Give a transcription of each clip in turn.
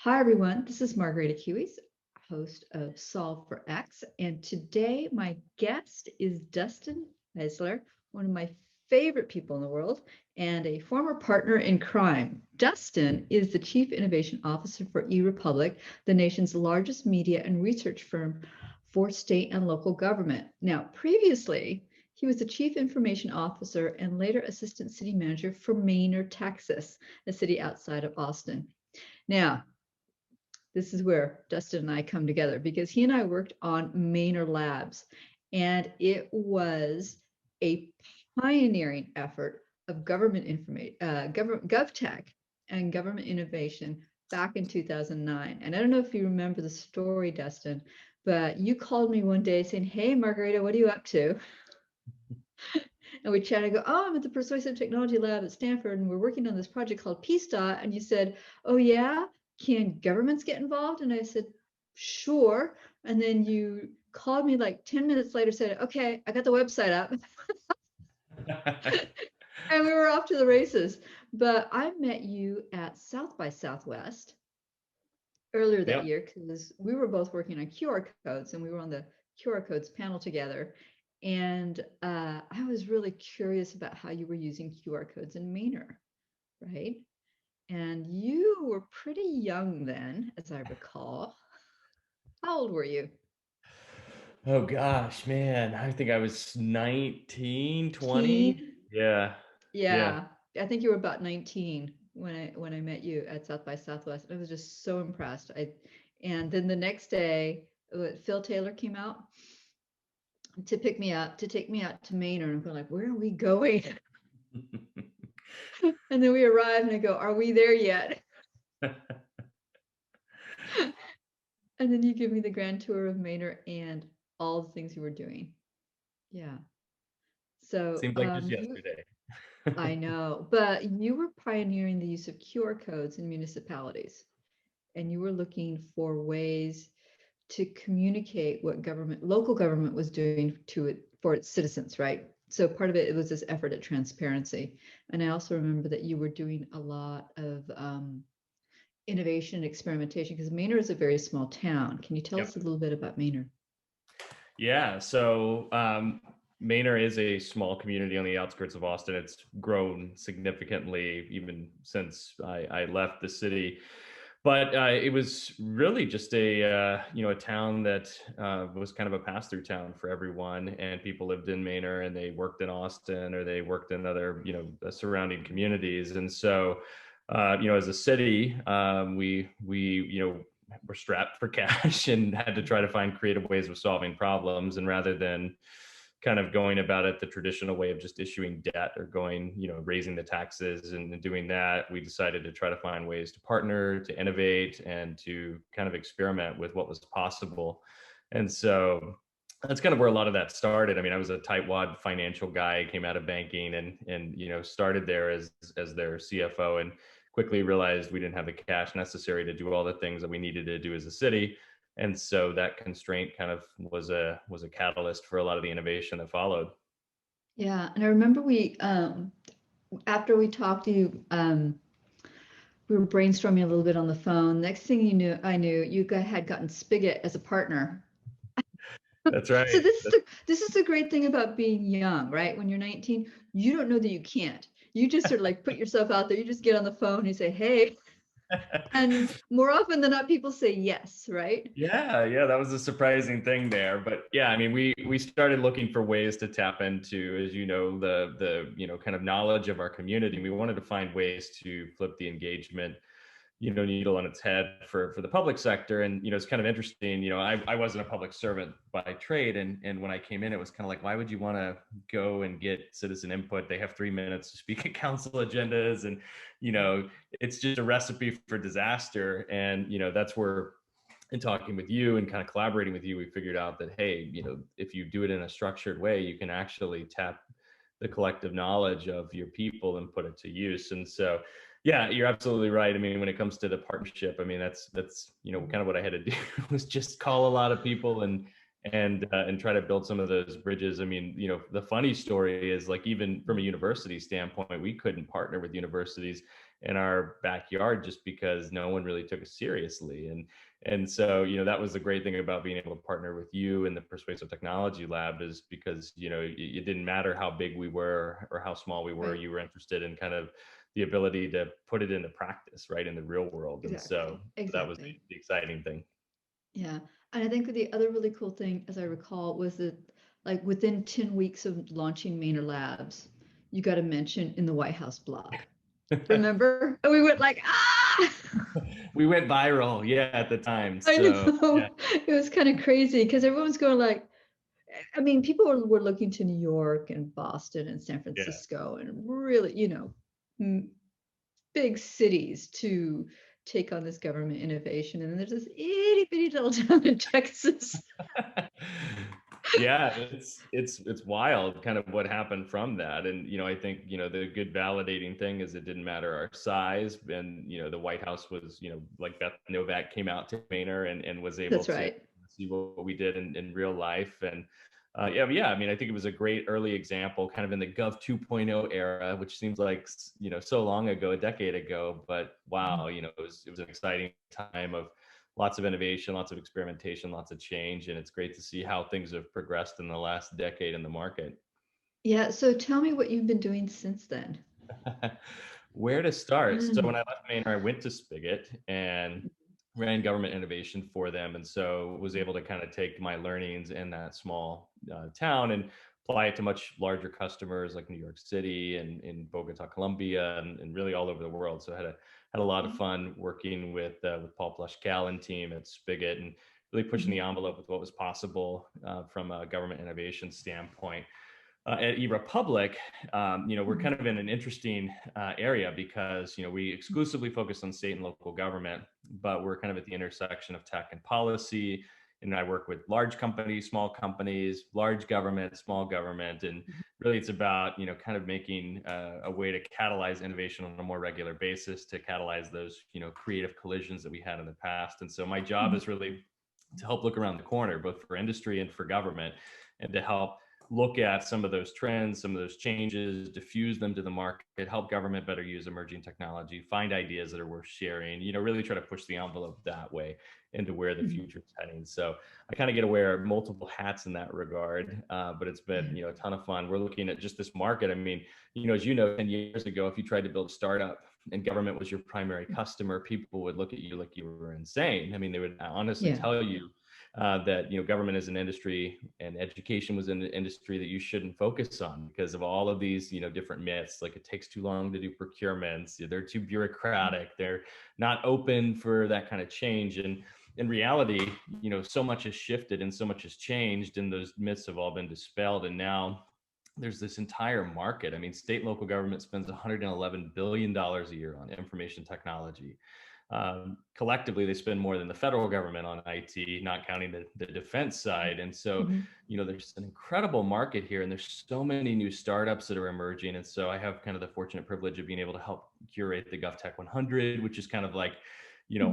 Hi, everyone. This is Margarita Kieves, host of Solve for X. And today, my guest is Dustin Haisler, one of my favorite people in the world and a former partner in crime. Dustin is the Chief Innovation Officer for eRepublic, the nation's largest media and research firm for state and local government. Now, previously, he was the Chief Information Officer and later Assistant City Manager for Manor, Texas, a city outside of Austin. Now, this is where Dustin and I come together because he and I worked on Manor Labs, and it was a pioneering effort of government information, GovTech and government innovation back in 2009. And I don't know if you remember the story, Dustin, but you called me one day saying, "Hey, Margarita, what are you up to?" And we chatted and go, "Oh, I'm at the Persuasive Technology Lab at Stanford, and we're working on this project called PSTA." And you said, "Oh, yeah? Can governments get involved?" And I said, "Sure." And then you called me like 10 minutes later, said, "Okay, I got the website up." And we were off to the races. But I met you at South by Southwest earlier that Yep. year because we were both working on QR codes and we were on the QR codes panel together. And I was really curious about how you were using QR codes in Manor, right? And you were pretty young then, as I recall. How old were you? Oh gosh, man. I think I was 19, 20. Teen? Yeah. Yeah. Yeah, I think you were about 19 when I met you at South by Southwest. I was just so impressed. And then the next day, Phil Taylor came out to pick me up, to take me out to Manor, and we're like, "Where are we going?" And then we arrive and I go, "Are we there yet?" And then you give me the grand tour of Manor and all the things you were doing. Yeah. So Seems like just you, yesterday. I know, but you were pioneering the use of QR codes in municipalities, and you were looking for ways to communicate what local government was doing to it for its citizens, right? So part of it was this effort at transparency. And I also remember that you were doing a lot of innovation and experimentation because Manor is a very small town. Can you tell Yep. us a little bit about Manor? Yeah. So Manor is a small community on the outskirts of Austin. It's grown significantly even since I left the city. But it was really just a town that was kind of a pass-through town for everyone, and people lived in Manor and they worked in Austin or they worked in other surrounding communities. And so as a city, we were strapped for cash and had to try to find creative ways of solving problems. And rather than kind of going about it the traditional way of just issuing debt or raising the taxes and doing that, we decided to try to find ways to partner, to innovate, and to kind of experiment with what was possible. And so that's kind of where a lot of that started. I mean, I was a tightwad financial guy, came out of banking and started there as their CFO, and quickly realized we didn't have the cash necessary to do all the things that we needed to do as a city. And so that constraint kind of was a catalyst for a lot of the innovation that followed. Yeah, and I remember we after we talked to you, we were brainstorming a little bit on the phone. Next thing you knew, I knew you had gotten Spigot as a partner. That's So right. this is the great thing about being young, right? When you're 19, you don't know that you can't. You just sort of like put yourself out there. You just get on the phone and you say, "Hey," and more often than not, people say yes, right? Yeah, that was a surprising thing there. But yeah, I mean, we started looking for ways to tap into, as you know, the kind of knowledge of our community. We wanted to find ways to flip the engagement needle on its head for the public sector. And it's kind of interesting. I wasn't a public servant by trade, and when I came in, it was kind of like, why would you want to go and get citizen input? They have 3 minutes to speak at council agendas, and it's just a recipe for disaster. And that's where, in talking with you and kind of collaborating with you, we figured out that, hey, if you do it in a structured way, you can actually tap the collective knowledge of your people and put it to use. And so, yeah, you're absolutely right. I mean, when it comes to the partnership, I mean, that's kind of what I had to do was just call a lot of people and try to build some of those bridges. I mean, the funny story is, like, even from a university standpoint, we couldn't partner with universities in our backyard just because no one really took us seriously. And so, that was the great thing about being able to partner with you in the Persuasive Technology Lab, is because, it didn't matter how big we were or how small we were, Right. you were interested in kind of the ability to put it into practice, right, in the real world. And so Exactly. that was Exactly. the exciting thing. Yeah. And I think the other really cool thing, as I recall, was that like within 10 weeks of launching Manor Labs, you got a mention in the White House blog. Remember? And we went like, ah! We went viral, yeah, at the time. I So yeah, know. It was kind of crazy because everyone's going like, I mean, people were looking to New York and Boston and San yeah. Francisco and really, big cities to take on this government innovation. And then there's this itty bitty little town in Texas. Yeah, it's wild kind of what happened from that. And I think the good validating thing is it didn't matter our size. And the White House was, like Beth Novak came out to Manor and was able That's to right. see what we did in real life. And yeah, I mean, I think it was a great early example kind of in the Gov 2.0 era, which seems like so long ago, a decade ago. But wow, it was an exciting time of lots of innovation, lots of experimentation, lots of change. And it's great to see how things have progressed in the last decade in the market. Yeah. So tell me what you've been doing since then. Where to start? So Mm. when I left Manor, I went to Spigot and ran government innovation for them, and so was able to kind of take my learnings in that small town and apply it to much larger customers like New York City and in Bogota, Colombia, and really all over the world. So I had a lot of fun working with Paul Plushcal and team at Spigot, and really pushing the Mhm. envelope with what was possible from a government innovation standpoint. At eRepublic, we're kind Mhm. of in an interesting area because we exclusively focus on state and local government, but we're kind of at the intersection of tech and policy. And I work with large companies, small companies, large government, small government, and really it's about kind of making a way to catalyze innovation on a more regular basis to catalyze those creative collisions that we had in the past. And so my job is really to help look around the corner, both for industry and for government, and to help look at some of those trends, some of those changes, diffuse them to the market, help government better use emerging technology, find ideas that are worth sharing, really try to push the envelope that way into where the Mhm. future is heading. So I kind of get to wear multiple hats in that regard, but it's been, Yeah. a ton of fun. We're looking at just this market. I mean, as 10 years ago, if you tried to build a startup and government was your primary customer, people would look at you like you were insane. I mean, they would honestly Yeah. tell you that government is an industry and education was an industry that you shouldn't focus on because of all of these different myths, like it takes too long to do procurements, they're too bureaucratic, they're not open for that kind of change. And in reality, so much has shifted and so much has changed, and those myths have all been dispelled. And now there's this entire market. I mean, state and local government spends $111 billion a year on information technology. Collectively, they spend more than the federal government on IT, not counting the defense side. And so, Mhm. there's an incredible market here, and there's so many new startups that are emerging. And so, I have kind of the fortunate privilege of being able to help curate the GovTech 100, which is kind of like,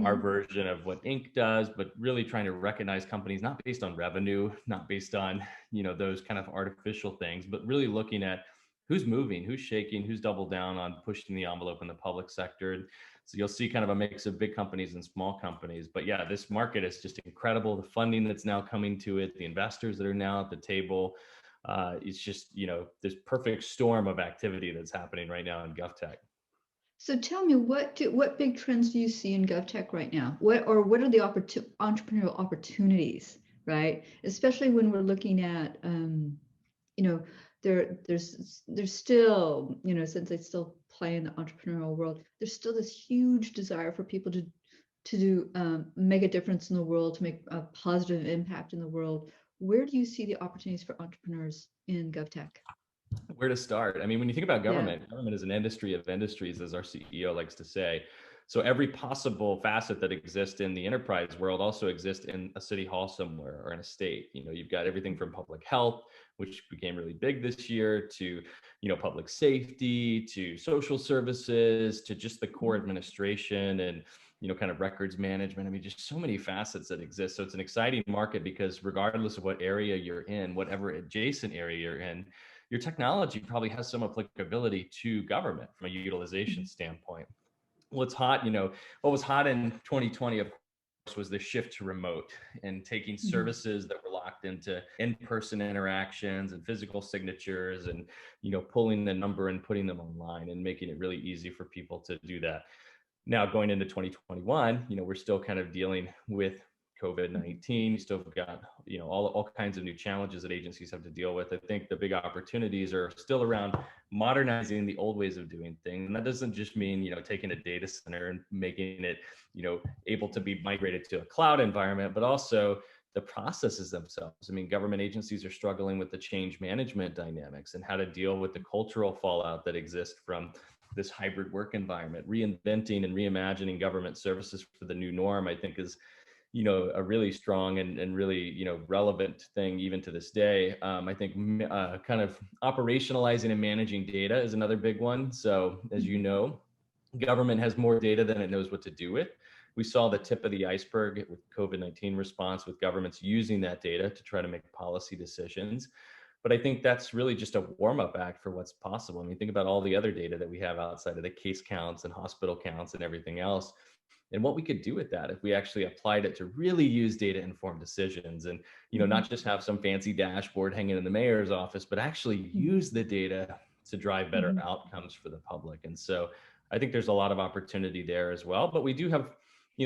our Mhm. version of what Inc. does, but really trying to recognize companies not based on revenue, not based on, those kind of artificial things, but really looking at who's moving, who's shaking, who's doubled down on pushing the envelope in the public sector. So you'll see kind of a mix of big companies and small companies. But yeah, this market is just incredible. The funding that's now coming to it, the investors that are now at the table. It's just, this perfect storm of activity that's happening right now in GovTech. So tell me, what big trends do you see in GovTech right now? What are the entrepreneurial opportunities, right? Especially when we're looking at, you know, there's still, since they still play in the entrepreneurial world, there's still this huge desire for people to do make a difference in the world, to make a positive impact in the world. Where do you see the opportunities for entrepreneurs in GovTech? Where to start? I mean, when you think about Yeah. government is an industry of industries, as our CEO likes to say. So every possible facet that exists in the enterprise world also exists in a city hall somewhere or in a state. You've got everything from public health, which became really big this year, to public safety, to social services, to just the core administration and kind of records management. I mean, just so many facets that exist. So it's an exciting market because regardless of what area you're in, whatever adjacent area you're in, your technology probably has some applicability to government from a utilization standpoint. What's hot, what was hot in 2020, of course, was the shift to remote and taking services that were locked into in-person interactions and physical signatures and, pulling the number and putting them online and making it really easy for people to do that. Now going into 2021, we're still kind of dealing with COVID-19. You still got, all kinds of new challenges that agencies have to deal with. I think the big opportunities are still around modernizing the old ways of doing things. And that doesn't just mean, taking a data center and making it, able to be migrated to a cloud environment, but also the processes themselves. I mean, government agencies are struggling with the change management dynamics and how to deal with the cultural fallout that exists from this hybrid work environment. Reinventing and reimagining government services for the new norm, I think, is a really strong and really, relevant thing even to this day. I think kind of operationalizing and managing data is another big one. So as you know, government has more data than it knows what to do with. We saw the tip of the iceberg with COVID-19 response, with governments using that data to try to make policy decisions. But I think that's really just a warm-up act for what's possible. I mean, think about all the other data that we have outside of the case counts and hospital counts and everything else, and what we could do with that if we actually applied it to really use data-informed decisions and, not just have some fancy dashboard hanging in the mayor's office, but actually use the data to drive better outcomes for the public. And so I think there's a lot of opportunity there as well, but we do have,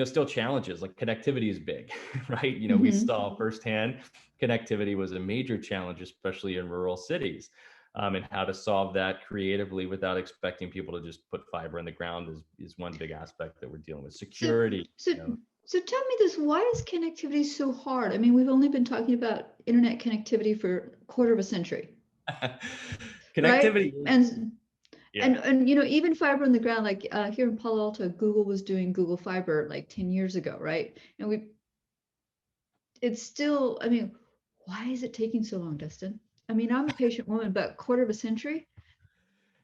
still challenges. Like connectivity is big, right? We saw firsthand connectivity was a major challenge, especially in rural cities. And how to solve that creatively without expecting people to just put fiber in the ground is one big aspect that we're dealing with. Security. So tell me this, why is connectivity so hard? I mean, we've only been talking about internet connectivity for a quarter of a century. Connectivity. Right? And even fiber in the ground, like here in Palo Alto, Google was doing Google Fiber like 10 years ago, right? And it's still, I mean, why is it taking so long, Dustin? I mean, I'm a patient woman, but a quarter of a century?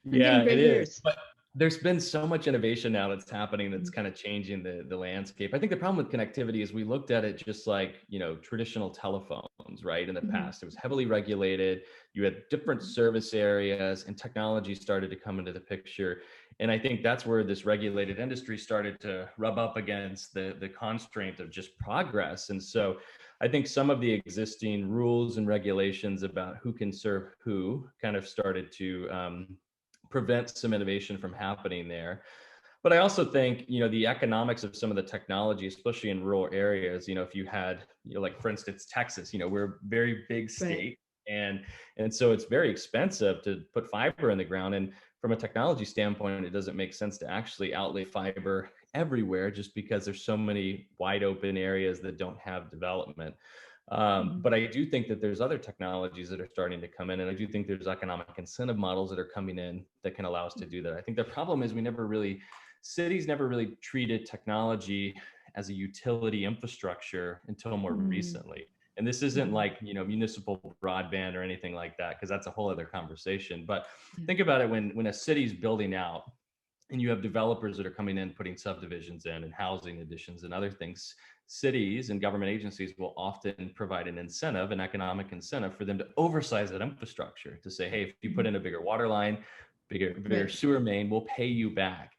I'm getting gray hairs. But there's been so much innovation now that's happening that's kind of changing the landscape. I think the problem with connectivity is we looked at it just like, traditional telephones, right? In the past, it was heavily regulated. You had different service areas and technology started to come into the picture. And I think that's where this regulated industry started to rub up against the constraint of just progress. And so I think some of the existing rules and regulations about who can serve who kind of started to prevent some innovation from happening there. But I also think, the economics of some of the technology, especially in rural areas, if you had, like for instance, Texas, we're a very big state. Right. And so it's very expensive to put fiber in the ground. And from a technology standpoint, it doesn't make sense to actually outlay fiber everywhere just because there's so many wide open areas that don't have development. But I do think that there's other technologies that are starting to come in, and I do think there's economic incentive models that are coming in that can allow us to do that. I think the problem is cities never really treated technology as a utility infrastructure until more recently. And this isn't like, municipal broadband or anything like that, because that's a whole other conversation. But think about it, when a city's building out and you have developers that are coming in, putting subdivisions in and housing additions and other things, cities and government agencies will often provide an incentive, an economic incentive for them to oversize that infrastructure, to say, hey, if you put in a bigger water line, bigger sewer main, we'll pay you back.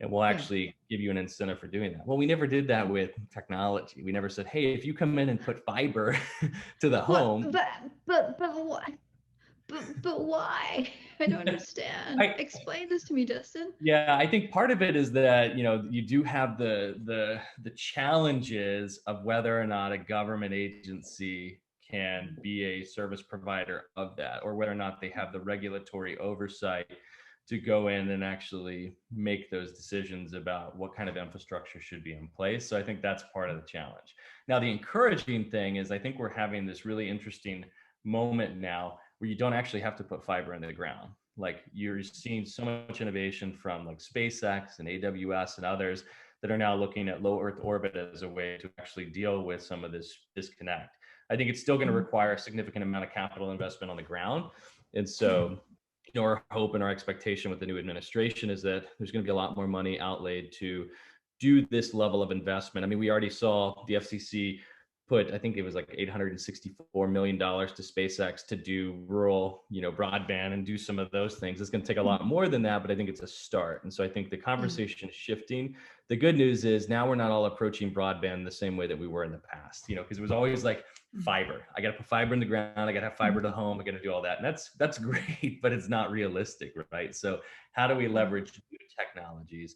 And we'll actually give you an incentive for doing that. Well, we never did that with technology. We never said, hey, if you come in and put fiber to the home. But why? But why? I don't understand. Explain this to me, Dustin. Yeah, I think part of it is that, you do have the challenges of whether or not a government agency can be a service provider of that, or whether or not they have the regulatory oversight to go in and actually make those decisions about what kind of infrastructure should be in place. So I think that's part of the challenge. Now, the encouraging thing is I think we're having this really interesting moment now where you don't actually have to put fiber in the ground. Like, you're seeing so much innovation from like SpaceX and AWS and others that are now looking at low Earth orbit as a way to actually deal with some of this disconnect. I think it's still going to Mhm. require a significant amount of capital investment on the ground. And Yeah. so, our hope and our expectation with the new administration is that there's going to be a lot more money outlaid to do this level of investment. I mean, we already saw the FCC put, I think it was like $864 million to SpaceX to do rural, broadband and do some of those things. It's going to take a lot Mhm. more than that, but I think it's a start. And so I think the Yeah. conversation is shifting. The good news is now we're not all approaching broadband the same way that we were in the past, because it was always like Mhm. fiber. I got to put fiber in the ground. I got to have fiber to Mhm. home. I got to do all that. And that's great, but it's not realistic, right? So how do we Mhm. leverage new technologies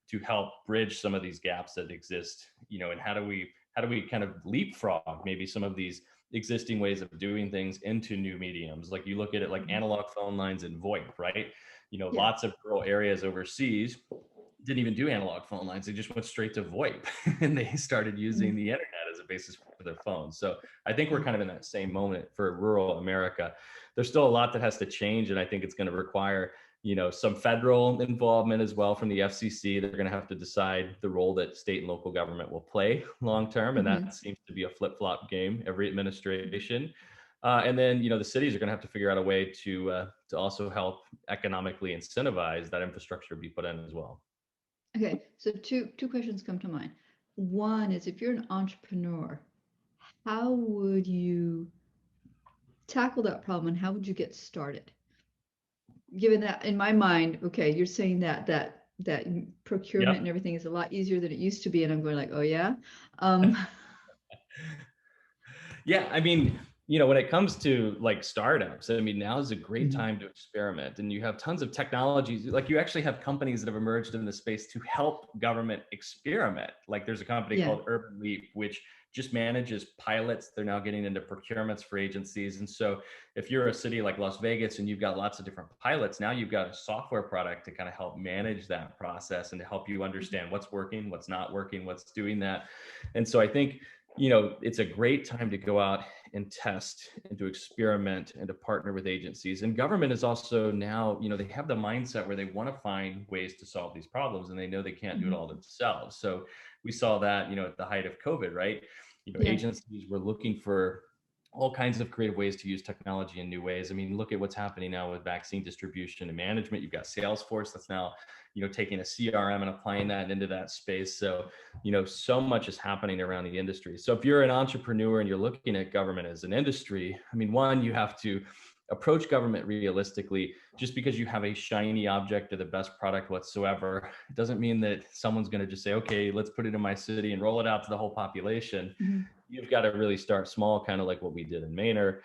to help bridge some of these gaps that exist, and how do we kind of leapfrog maybe some of these existing ways of doing things into new mediums? Like you look at it like Mhm. analog phone lines and VoIP, right? Yeah. Lots of rural areas overseas didn't even do analog phone lines. They just went straight to VoIP and they started using Mhm. the internet as a basis for their phones. So I think we're Yeah. kind of in that same moment for rural America. There's still a lot that has to change. And I think it's going to require, some federal involvement as well from the FCC. They're going to have to decide the role that state and local government will play long term. And that Mhm. seems to be a flip flop game every administration. And then, the cities are going to have to figure out a way to also help economically incentivize that infrastructure to be put in as well. Okay, so two questions come to mind. One is if you're an entrepreneur, how would you tackle that problem and how would you get started? Given that in my mind, okay, you're saying that procurement Yep. and everything is a lot easier than it used to be, and I'm going like, oh yeah. Um, Yeah, I mean, when it comes to like startups, I mean, now is a great Mhm. time to experiment. And you have tons of technologies. Like you actually have companies that have emerged in the space to help government experiment. Like there's a company Yeah. called Urban Leap, which just manages pilots. They're now getting into procurements for agencies. And so if you're a city like Las Vegas and you've got lots of different pilots, now you've got a software product to kind of help manage that process and to help you Mhm. understand what's working, what's not working, what's doing that. And so I think it's a great time to go out and test and to experiment and to partner with agencies. And government is also now, they have the mindset where they want to find ways to solve these problems and they know they can't do it Mhm. all themselves. So we saw that, at the height of COVID, right? Yeah. Agencies were looking for all kinds of creative ways to use technology in new ways. I mean, look at what's happening now with vaccine distribution and management. You've got Salesforce that's now, taking a CRM and applying that into that space. So so much is happening around the industry. So if you're an entrepreneur and you're looking at government as an industry, I mean, one, you have to approach government realistically. Just because you have a shiny object or the best product whatsoever, it doesn't mean that someone's going to just say, okay, let's put it in my city and roll it out to the whole population. Mhm. You've got to really start small, kind of like what we did in Manor.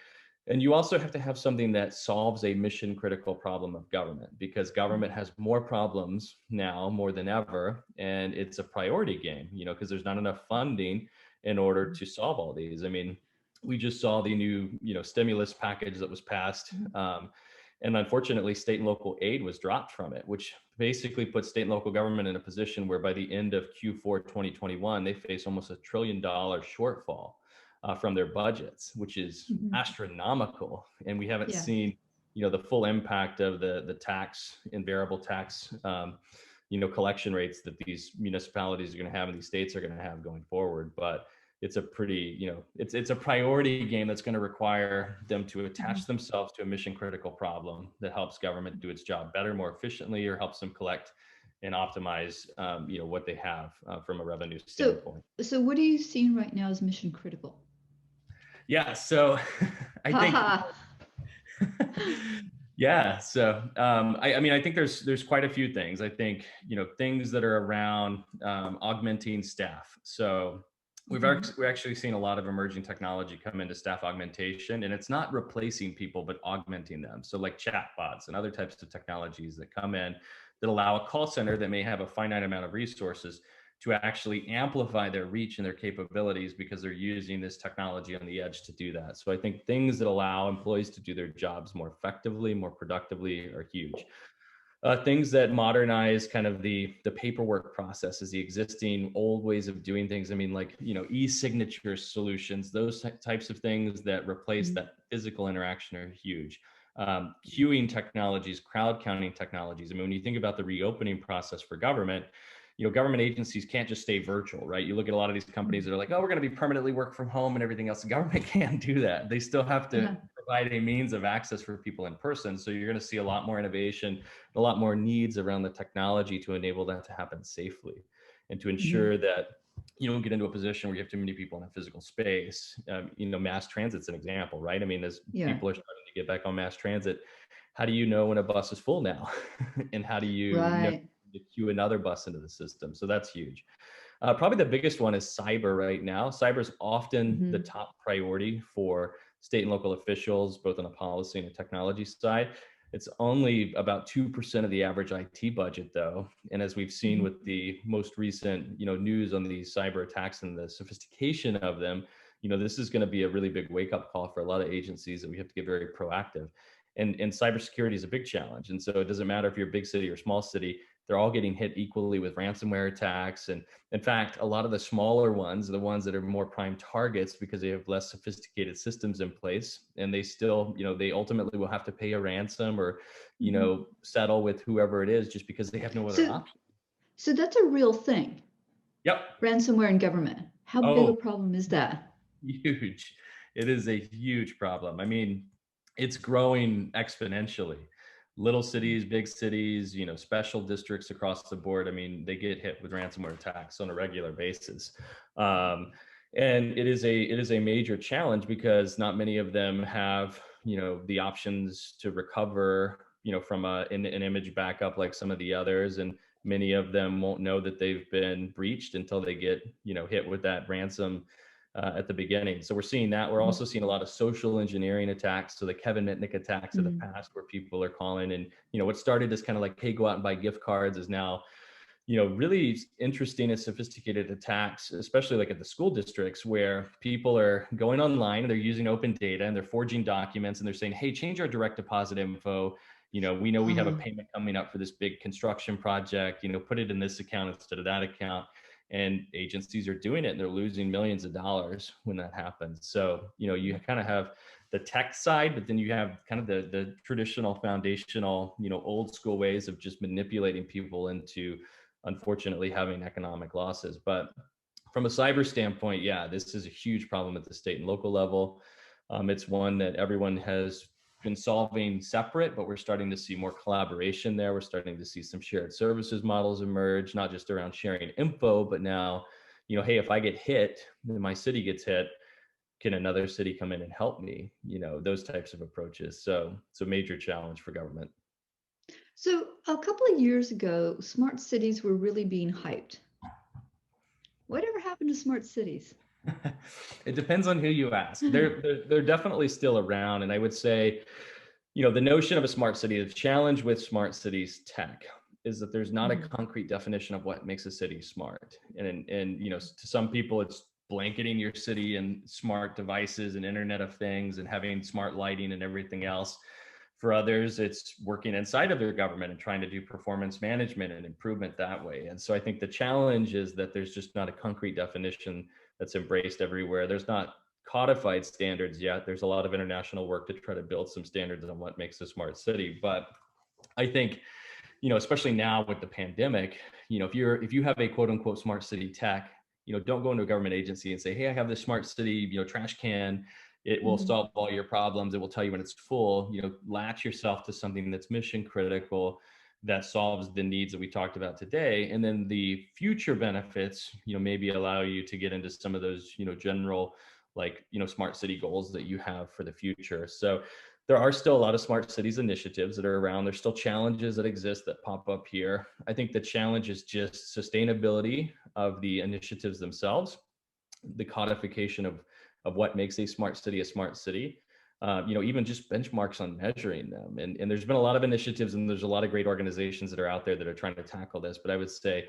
And you also have to have something that solves a mission critical problem of government, because Mhm. government has more problems now more than ever. And it's a priority game, because there's not enough funding in order Mhm. to solve all these. I mean, we just saw the new, stimulus package that was passed. Mhm. And unfortunately, state and local aid was dropped from it, which basically put state and local government in a position where by the end of Q4 2021, they face almost $1 trillion shortfall from their budgets, which is Mhm. astronomical. And we haven't Yeah. seen, the full impact of the tax and variable tax, collection rates that these municipalities are going to have and these states are going to have going forward. But it's a pretty, it's a priority game that's going to require them to attach Mhm. themselves to a mission critical problem that helps government do its job better, more efficiently, or helps them collect and optimize, what they have from a revenue So, standpoint. so what are you seeing right now as mission critical? Yeah, so I think Haha. yeah, so I mean, I think there's quite a few things. I think things that are around augmenting staff. So Mhm. we're actually seeing a lot of emerging technology come into staff augmentation, and it's not replacing people but augmenting them. So like chatbots and other types of technologies that come in that allow a call center that may have a finite amount of resources to actually amplify their reach and their capabilities because they're using this technology on the edge to do that. So I think things that allow employees to do their jobs more effectively, more productively are huge. Things that modernize kind of the paperwork processes, the existing old ways of doing things. I mean, like e-signature solutions, those types of things that replace Mhm. that physical interaction are huge. Queuing technologies, crowd counting technologies. I mean, when you think about the reopening process for government, government agencies can't just stay virtual, right? You look at a lot of these companies that are like, oh, we're going to be permanently work from home and everything else. The government can't do that. They still have to Yeah. provide a means of access for people in person. So you're going to see a lot more innovation, a lot more needs around the technology to enable that to happen safely and to Mhm. ensure that you don't get into a position where you have too many people in a physical space. Mass transit's an example, right? I mean, as Yeah. people are starting to get back on mass transit, how do you know when a bus is full now? And how do you know Right. to queue another bus into the system? So that's huge. Probably the biggest one is cyber right now. Cyber is often the Mhm. top priority for state and local officials, both on the policy and the technology side. It's only about 2% of the average IT budget, though. And as we've seen Mhm. with the most recent, news on these cyber attacks and the sophistication of them, this is going to be a really big wake-up call for a lot of agencies that we have to get very proactive. And cybersecurity is a big challenge. And so it doesn't matter if you're a big city or small city, they're all getting hit equally with ransomware attacks. And in fact, a lot of the smaller ones, the ones that are more prime targets because they have less sophisticated systems in place, and they still, they ultimately will have to pay a ransom or, Mhm. settle with whoever it is just because they have no other So, option. so that's a real thing. Yep. Ransomware in government. How big a Oh, problem is that? huge. It is a huge problem. I mean, it's growing exponentially. Little cities, big cities, special districts across the board. I mean, they get hit with ransomware attacks on a regular basis. Um, and it is a major challenge because not many of them have, the options to recover, from an image backup like some of the others. And many of them won't know that they've been breached until they get, hit with that ransom at the beginning. So we're seeing that. We're Mhm. also seeing a lot of social engineering attacks. So the Kevin Mitnick attacks of the Mhm. past, where people are calling and, what started as kind of like, hey, go out and buy gift cards, is now, really interesting and sophisticated attacks, especially like at the school districts, where people are going online and they're using open data and they're forging documents and they're saying, hey, change our direct deposit info. We know we have a Uh, payment coming up for this big construction project, put it in this account instead of that account. And agencies are doing it and they're losing millions of dollars when that happens. So, you kind of have the tech side, but then you have kind of the traditional foundational, old school ways of just manipulating people into, unfortunately, having economic losses. But from a cyber standpoint, yeah, this is a huge problem at the state and local level. It's one that everyone has been solving separate, but we're starting to see more collaboration there. We're starting to see some shared services models emerge, not just around sharing info, but now, hey, if I get hit, my city gets hit, can another city come in and help me? Those types of approaches. So it's a major challenge for government. so a couple of years ago, smart cities were really being hyped. Whatever happened to smart cities? It depends on who you ask. They're definitely still around, and I would say, the notion of a smart city, the challenge with smart cities tech is that there's not a Mhm. concrete definition of what makes a city smart. And to some people, it's blanketing your city in smart devices and Internet of Things and having smart lighting and everything else. For others, it's working inside of their government and trying to do performance management and improvement that way. And so I think the challenge is that there's just not a concrete definition that's embraced everywhere. There's not codified standards yet. There's a lot of international work to try to build some standards on what makes a smart city. But I think, especially now with the pandemic, if you have a quote unquote smart city tech, don't go into a government agency and say, hey, I have this smart city, trash can. It will Mhm. solve all your problems. It will tell you when it's full. Latch yourself to something that's mission critical, that solves the needs that we talked about today. And then the future benefits, maybe allow you to get into some of those, general, like, smart city goals that you have for the future. So there are still a lot of smart cities initiatives that are around. There's still challenges that exist that pop up here. I think the challenge is just sustainability of the initiatives themselves, the codification of what makes a smart city a smart city. Even just benchmarks on measuring them. And there's been a lot of initiatives and there's a lot of great organizations that are out there that are trying to tackle this. But I would say,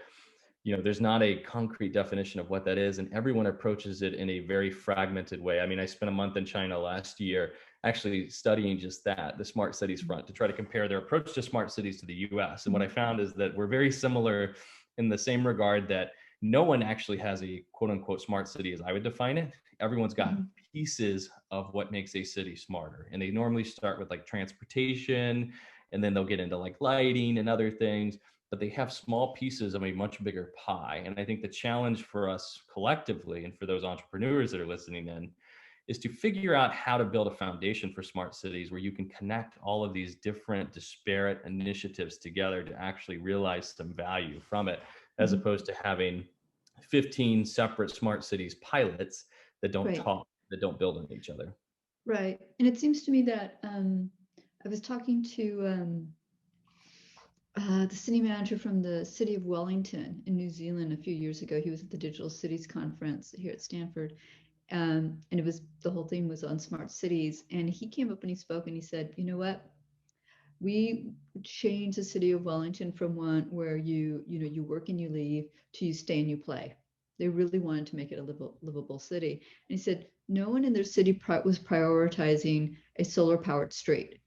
there's not a concrete definition of what that is, and everyone approaches it in a very fragmented way. I mean, I spent a month in China last year actually studying just that, the smart cities front, to try to compare their approach to smart cities to the US. And what I found is that we're very similar in the same regard that no one actually has a quote unquote smart city as I would define it. Everyone's got Mhm. pieces of what makes a city smarter. And they normally start with like transportation and then they'll get into like lighting and other things, but they have small pieces of a much bigger pie. And I think the challenge for us collectively and for those entrepreneurs that are listening in is to figure out how to build a foundation for smart cities where you can connect all of these different disparate initiatives together to actually realize some value from it, as Mhm. opposed to having 15 separate smart cities pilots that don't Right. talk, that don't build on each other. Right. And it seems to me that I was talking to the city manager from the city of Wellington in New Zealand a few years ago. He was at the Digital Cities Conference here at Stanford. And it was the whole thing was on smart cities. And he came up and he spoke and he said, you know what? We changed the city of Wellington from one where you work and you leave to you stay and you play. They really wanted to make it a livable city. And he said, no one in their city was prioritizing a solar powered street.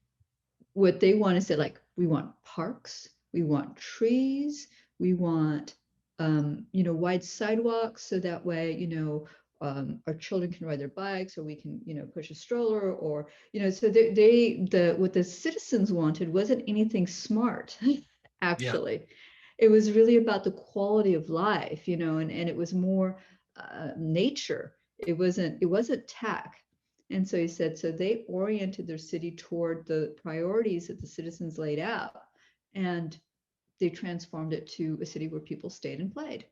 What they want is that, like, we want parks, we want trees, we want wide sidewalks so that way our children can ride their bikes, or we can push a stroller, or so the what the citizens wanted wasn't anything smart. Yeah. Actually, it was really about the quality of life, and it was more nature. It wasn't tech. And so he said, so they oriented their city toward the priorities that the citizens laid out, and they transformed it to a city where people stayed and played.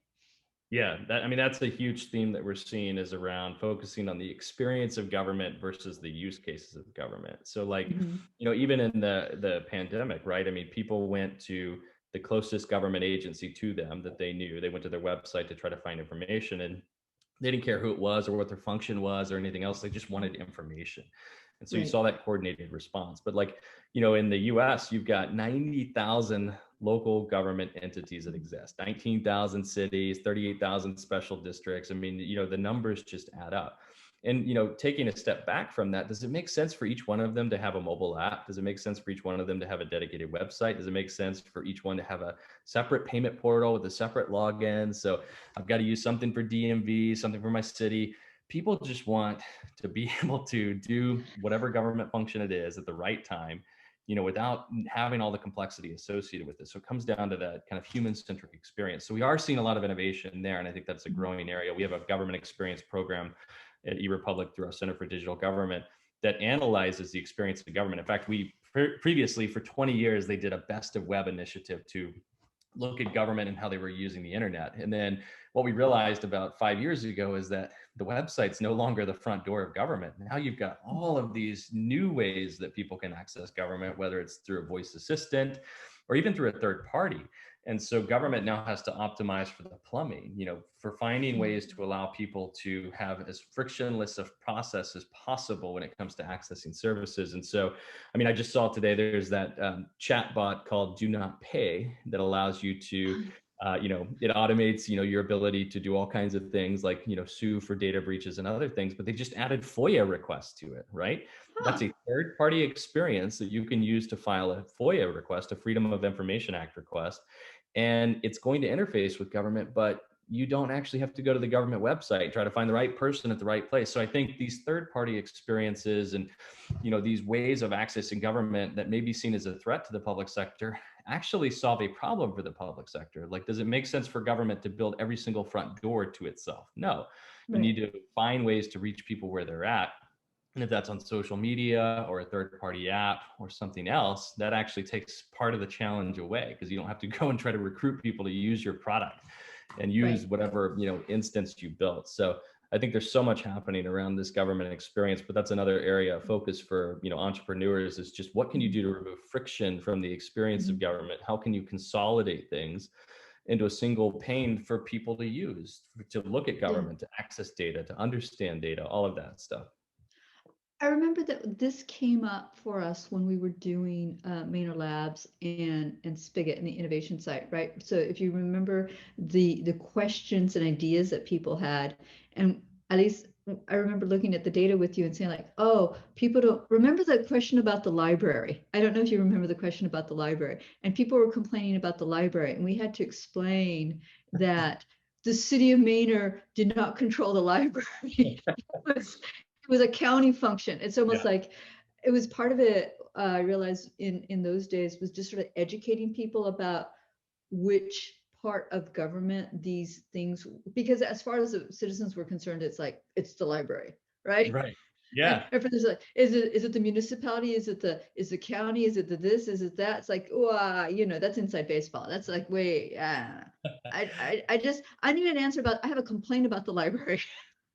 Yeah, I mean, that's a huge theme that we're seeing is around focusing on the experience of government versus the use cases of government. So like, Mhm. even in the pandemic, right? I mean, people went to the closest government agency to them that they knew. They went to their website to try to find information, and they didn't care who it was or what their function was or anything else. They just wanted information. And so you Right. saw that coordinated response. But like, in the US, you've got 90,000 local government entities that exist, 19,000 cities, 38,000 special districts. I mean, the numbers just add up. And, taking a step back from that, does it make sense for each one of them to have a mobile app? Does it make sense for each one of them to have a dedicated website? Does it make sense for each one to have a separate payment portal with a separate login? So I've got to use something for DMV, something for my city. People just want to be able to do whatever government function it is at the right time, without having all the complexity associated with it. So it comes down to that kind of human-centric experience. So we are seeing a lot of innovation there, and I think that's a growing area. We have a government experience program at eRepublic through our Center for Digital Government that analyzes the experience of government. In fact, we previously, for 20 years, they did a best of web initiative to look at government and how they were using the internet. And then what we realized about 5 years ago is that the website's no longer the front door of government. Now you've got all of these new ways that people can access government, whether it's through a voice assistant or even through a third party. And so government now has to optimize for the plumbing, for finding ways to allow people to have as frictionless of process as possible when it comes to accessing services. And so, I mean, I just saw today there's that chat bot called Do Not Pay that allows you to, it automates, your ability to do all kinds of things like, sue for data breaches and other things, but they just added FOIA requests to it, right? That's Huh. a third party experience that you can use to file a FOIA request, a Freedom of Information Act request. And it's going to interface with government, but you don't actually have to go to the government website, try to find the right person at the right place. So I think these third party experiences and these ways of accessing government that may be seen as a threat to the public sector actually solve a problem for the public sector. Like, does it make sense for government to build every single front door to itself? No. You Right. need to find ways to reach people where they're at. And if that's on social media or a third party app or something else, that actually takes part of the challenge away, because you don't have to go and try to recruit people to use your product and use Right. whatever instance you built. So I think there's so much happening around this government experience, but that's another area of focus for entrepreneurs, is just what can you do to remove friction from the experience of Mhm. government? How can you consolidate things into a single pane for people to use, to look at Yeah. government, to access data, to understand data, all of that stuff. I remember that this came up for us when we were doing Manor Labs and Spigot and the innovation site, right? So if you remember the questions and ideas that people had, and at least I remember looking at the data with you and saying like, oh, people don't remember the question about the library. I don't know if you remember the question about the library, and people were complaining about the library, and we had to explain that the city of Manor did not control the library. It was a county function. It's almost Yeah. like it was part of it. I realized in those days was just sort of educating people about which part of government these things, because as far as the citizens were concerned, it's like, it's the library, right? Right. Yeah. And for this, like, is it the municipality? Is the county? Is it the this? Is it that? It's like, wow, that's inside baseball. That's like, wait, I need an answer about, I have a complaint about the library.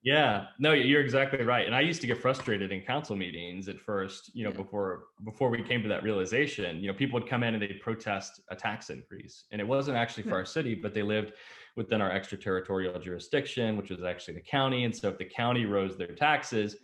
Yeah, no, you're exactly right. And I used to get frustrated in council meetings at first, Yeah. before we came to that realization. People would come in and they'd protest a tax increase. And it wasn't actually for our city, but they lived within our extraterritorial jurisdiction, which was actually the county. And so if the county rose their taxes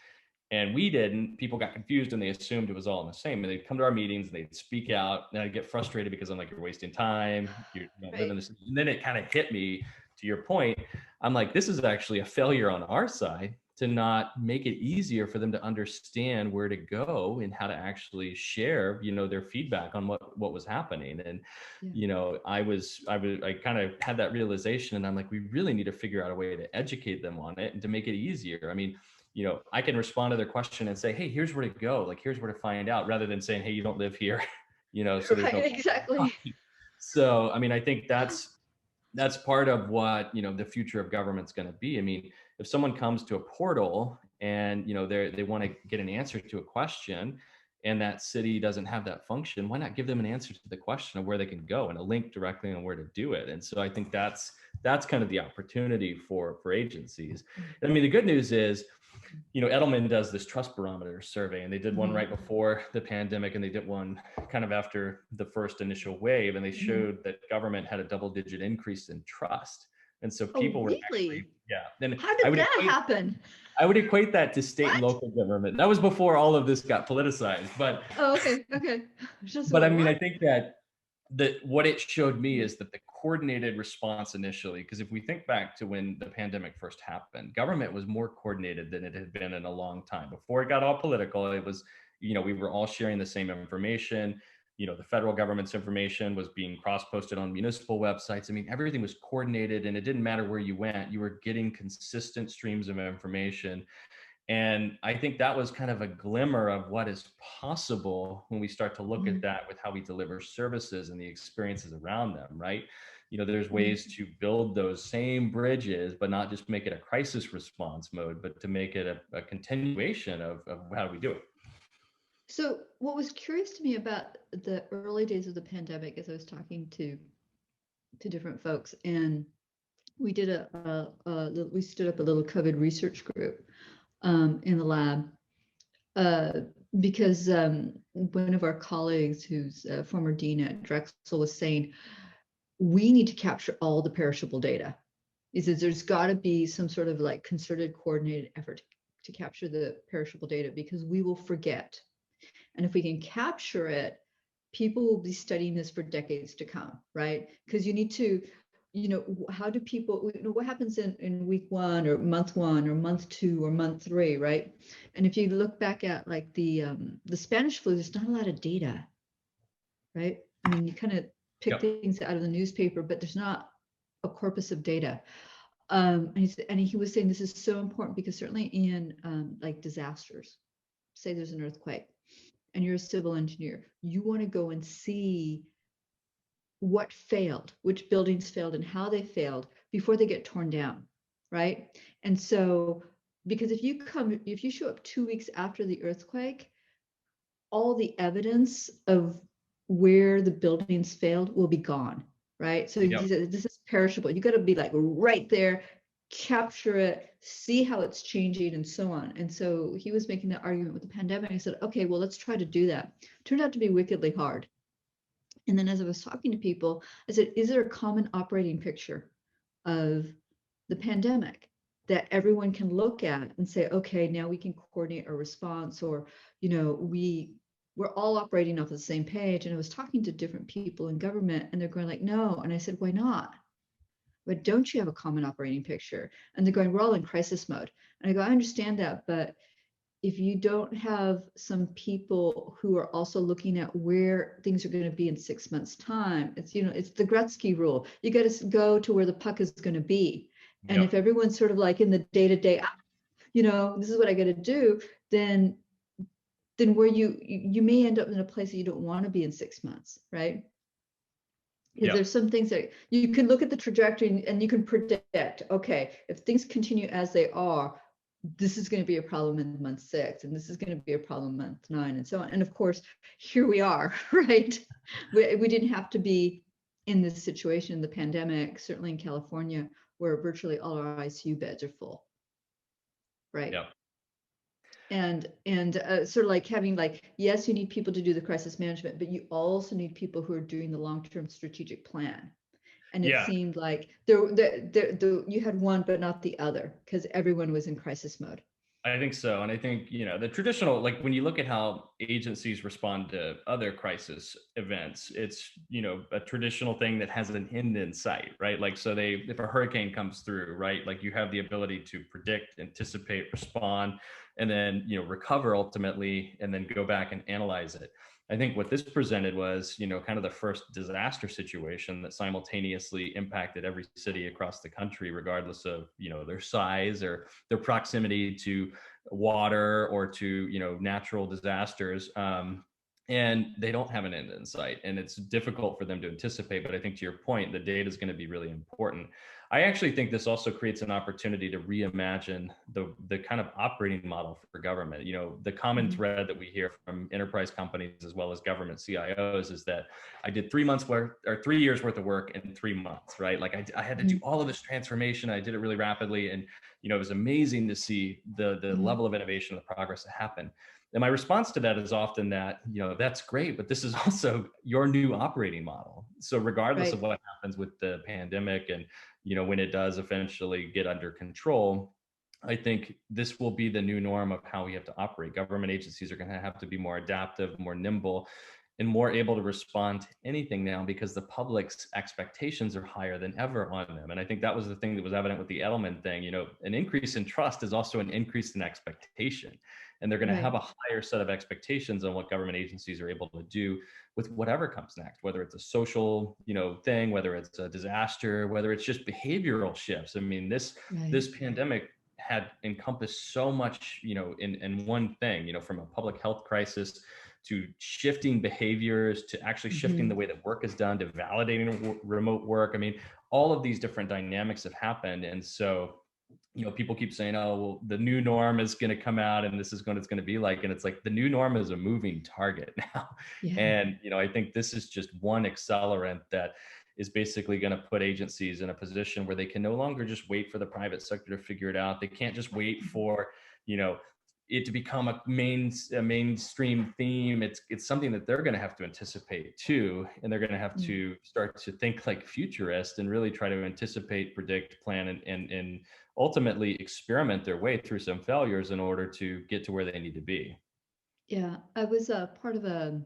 and we didn't, people got confused and they assumed it was all in the same. And they'd come to our meetings and they'd speak out, and I'd get frustrated because I'm like, you're wasting time, you're living this. And then it kind of hit me, to your point. I'm like, this is actually a failure on our side to not make it easier for them to understand where to go and how to actually share, their feedback on what was happening. And, I kind of had that realization, and I'm like, we really need to figure out a way to educate them on it and to make it easier. I mean, I can respond to their question and say, hey, here's where to go. Like, here's where to find out, rather than saying, hey, you don't live here, so there's no. Exactly. So, I mean, I think that's part of what, the future of government's going to be. I mean, if someone comes to a portal and, they want to get an answer to a question, and that city doesn't have that function, why not give them an answer to the question of where they can go and a link directly on where to do it? And so I think that's kind of the opportunity for agencies. I mean, the good news is, Edelman does this trust barometer survey, and they did one right before the pandemic, and they did one kind of after the first initial wave, and they showed that government had a double-digit increase in trust. And so people were actually, Then how did that happen? I would equate that to state and local government. That was before all of this got politicized, but okay. But I mean, I think that what it showed me is that the coordinated response initially, because if we think back to when the pandemic first happened, government was more coordinated than it had been in a long time. Before it got all political, it was, we were all sharing the same information. The federal government's information was being cross-posted on municipal websites. I mean, everything was coordinated, and it didn't matter where you went, you were getting consistent streams of information. And I think that was kind of a glimmer of what is possible when we start to look at that with how we deliver services and the experiences around them, right? There's ways to build those same bridges, but not just make it a crisis response mode, but to make it a continuation of how do we do it. So what was curious to me about the early days of the pandemic, as I was talking to different folks, and we did we stood up a little COVID research group in the lab, because one of our colleagues, who's a former dean at Drexel, was saying, we need to capture all the perishable data. He says there's got to be some sort of like concerted, coordinated effort to capture the perishable data, because we will forget. And if we can capture it, people will be studying this for decades to come, right? Because you need to, how do people, what happens in week 1 or month 1 or month 2 or month 3, right? And if you look back at like the Spanish flu, there's not a lot of data, right? I mean, you kind of pick things out of the newspaper, but there's not a corpus of data. And he was saying this is so important, because certainly in like disasters, say there's an earthquake, and you're a civil engineer, you want to go and see what failed, which buildings failed and how they failed before they get torn down, right? And so, because if you show up 2 weeks after the earthquake, all the evidence of where the buildings failed will be gone, right? So this is perishable. You got to be like right there, capture it, see how it's changing, and so on. And so he was making that argument with the pandemic. I said, okay, well, let's try to do that. Turned out to be wickedly hard. And then as I was talking to people, I said, is there a common operating picture of the pandemic that everyone can look at and say, okay, now we can coordinate our response, or, we're all operating off the same page? And I was talking to different people in government, and they're going like, no. And I said, why not? But don't you have a common operating picture? And they're going, we're all in crisis mode. And I go, I understand that, but if you don't have some people who are also looking at where things are going to be in 6 months' time, it's the Gretzky rule. You got to go to where the puck is going to be. And if everyone's sort of like in the day-to-day, this is what I got to do, then then where you may end up in a place that you don't want to be in 6 months, right? Because Yeah. there's some things that you can look at the trajectory and you can predict, okay, if things continue as they are, this is going to be a problem in month 6, and this is going to be a problem month 9, and so on. And of course, here we are, right? We didn't have to be in this situation in the pandemic, certainly in California, where virtually all our ICU beds are full, right? Yeah. And sort of like having like, yes, you need people to do the crisis management, but you also need people who are doing the long-term strategic plan. And it Yeah. seemed like you had one, but not the other, because everyone was in crisis mode. I think so. And I think, the traditional, like when you look at how agencies respond to other crisis events, it's, a traditional thing that has an end in sight, right? Like, so if a hurricane comes through, right, like you have the ability to predict, anticipate, respond, and then, recover ultimately, and then go back and analyze it. I think what this presented was, kind of the first disaster situation that simultaneously impacted every city across the country, regardless of, their size or their proximity to water or to, natural disasters. And they don't have an end in sight, and it's difficult for them to anticipate. But I think to your point, the data is going to be really important. I actually think this also creates an opportunity to reimagine the kind of operating model for government. The common thread that we hear from enterprise companies as well as government CIOs is that I did 3 months worth or 3 years worth of work in 3 months, right? Like I had to do all of this transformation. I did it really rapidly, and it was amazing to see the level of innovation, the progress that happened. And my response to that is often that, that's great, but this is also your new operating model. So regardless of what happens with the pandemic and, when it does eventually get under control, I think this will be the new norm of how we have to operate. Government agencies are going to have to be more adaptive, more nimble, and more able to respond to anything now because the public's expectations are higher than ever on them. And I think that was the thing that was evident with the Edelman thing. An increase in trust is also an increase in expectation. And they're going to have a higher set of expectations on what government agencies are able to do with whatever comes next, whether it's a social, thing, whether it's a disaster, whether it's just behavioral shifts. I mean, this pandemic had encompassed so much, in one thing, from a public health crisis to shifting behaviors, to actually shifting the way that work is done, to validating remote work. I mean, all of these different dynamics have happened. And so, people keep saying, oh, well, the new norm is going to come out and this is what it's going to be like. And it's like the new norm is a moving target now. And, I think this is just one accelerant that is basically going to put agencies in a position where they can no longer just wait for the private sector to figure it out. They can't just wait for, it to become a mainstream theme. It's something that they're going to have to anticipate too, and they're going to have to start to think like futurists and really try to anticipate, predict, plan, and ultimately experiment their way through some failures in order to get to where they need to be. Yeah, I was a part of a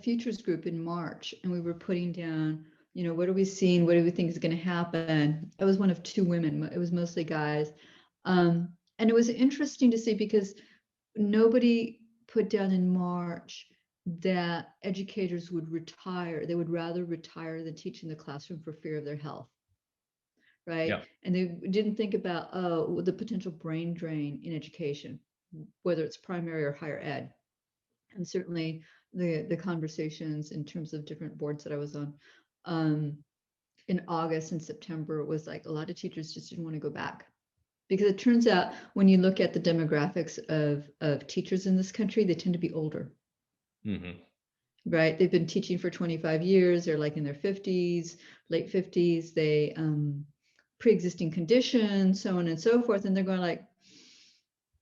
futures group in March, and we were putting down, what are we seeing? What do we think is going to happen? I was one of 2 women. It was mostly guys. And it was interesting to see because nobody put down in March that educators would retire. They would rather retire than teach in the classroom for fear of their health. Right. Yeah. And they didn't think about, the potential brain drain in education, whether it's primary or higher ed. And certainly the conversations in terms of different boards that I was on in August and September was like a lot of teachers just didn't want to go back. Because it turns out when you look at the demographics of teachers in this country, they tend to be older. Right? They've been teaching for 25 years. They're like in their 50s, late 50s. They pre-existing conditions, so on and so forth. And they're going like,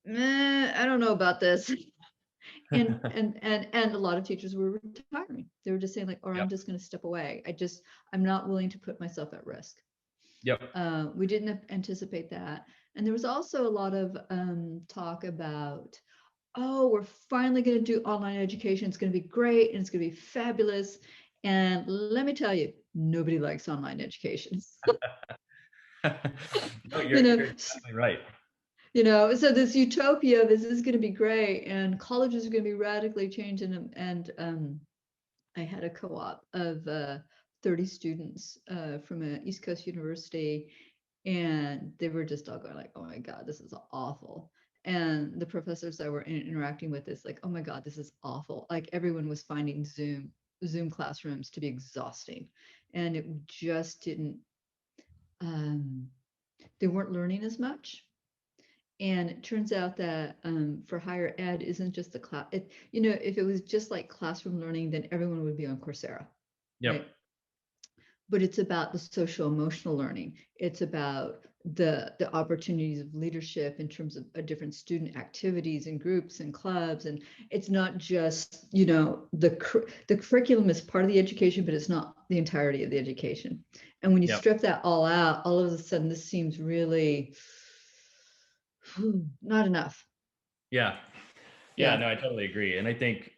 I don't know about this. and a lot of teachers were retiring. They were just saying like, or I'm just going to step away. I'm not willing to put myself at risk. We didn't anticipate that. And there was also a lot of talk about, oh, we're finally going to do online education. It's going to be great and it's going to be fabulous. And let me tell you, nobody likes online education. No, you're exactly right. So this utopia, this is going to be great, and colleges are going to be radically changed. And I had a co-op of 30 students from an East Coast university, and they were just all going like, oh my God, this is awful. And the professors I were interacting with is like, oh my God, this is awful. Like everyone was finding Zoom classrooms to be exhausting. And it just didn't, um, they weren't learning as much. And it turns out that for higher ed isn't just the class. If it was just like classroom learning, then everyone would be on Coursera, right? Yep. But it's about the social emotional learning. It's about the opportunities of leadership in terms of different student activities and groups and clubs. And it's not just the curriculum is part of the education, but it's not the entirety of the education. And when you Yep. strip that all out, all of a sudden this seems really not enough. Yeah. Yeah, Yeah. no, I totally agree. And I think,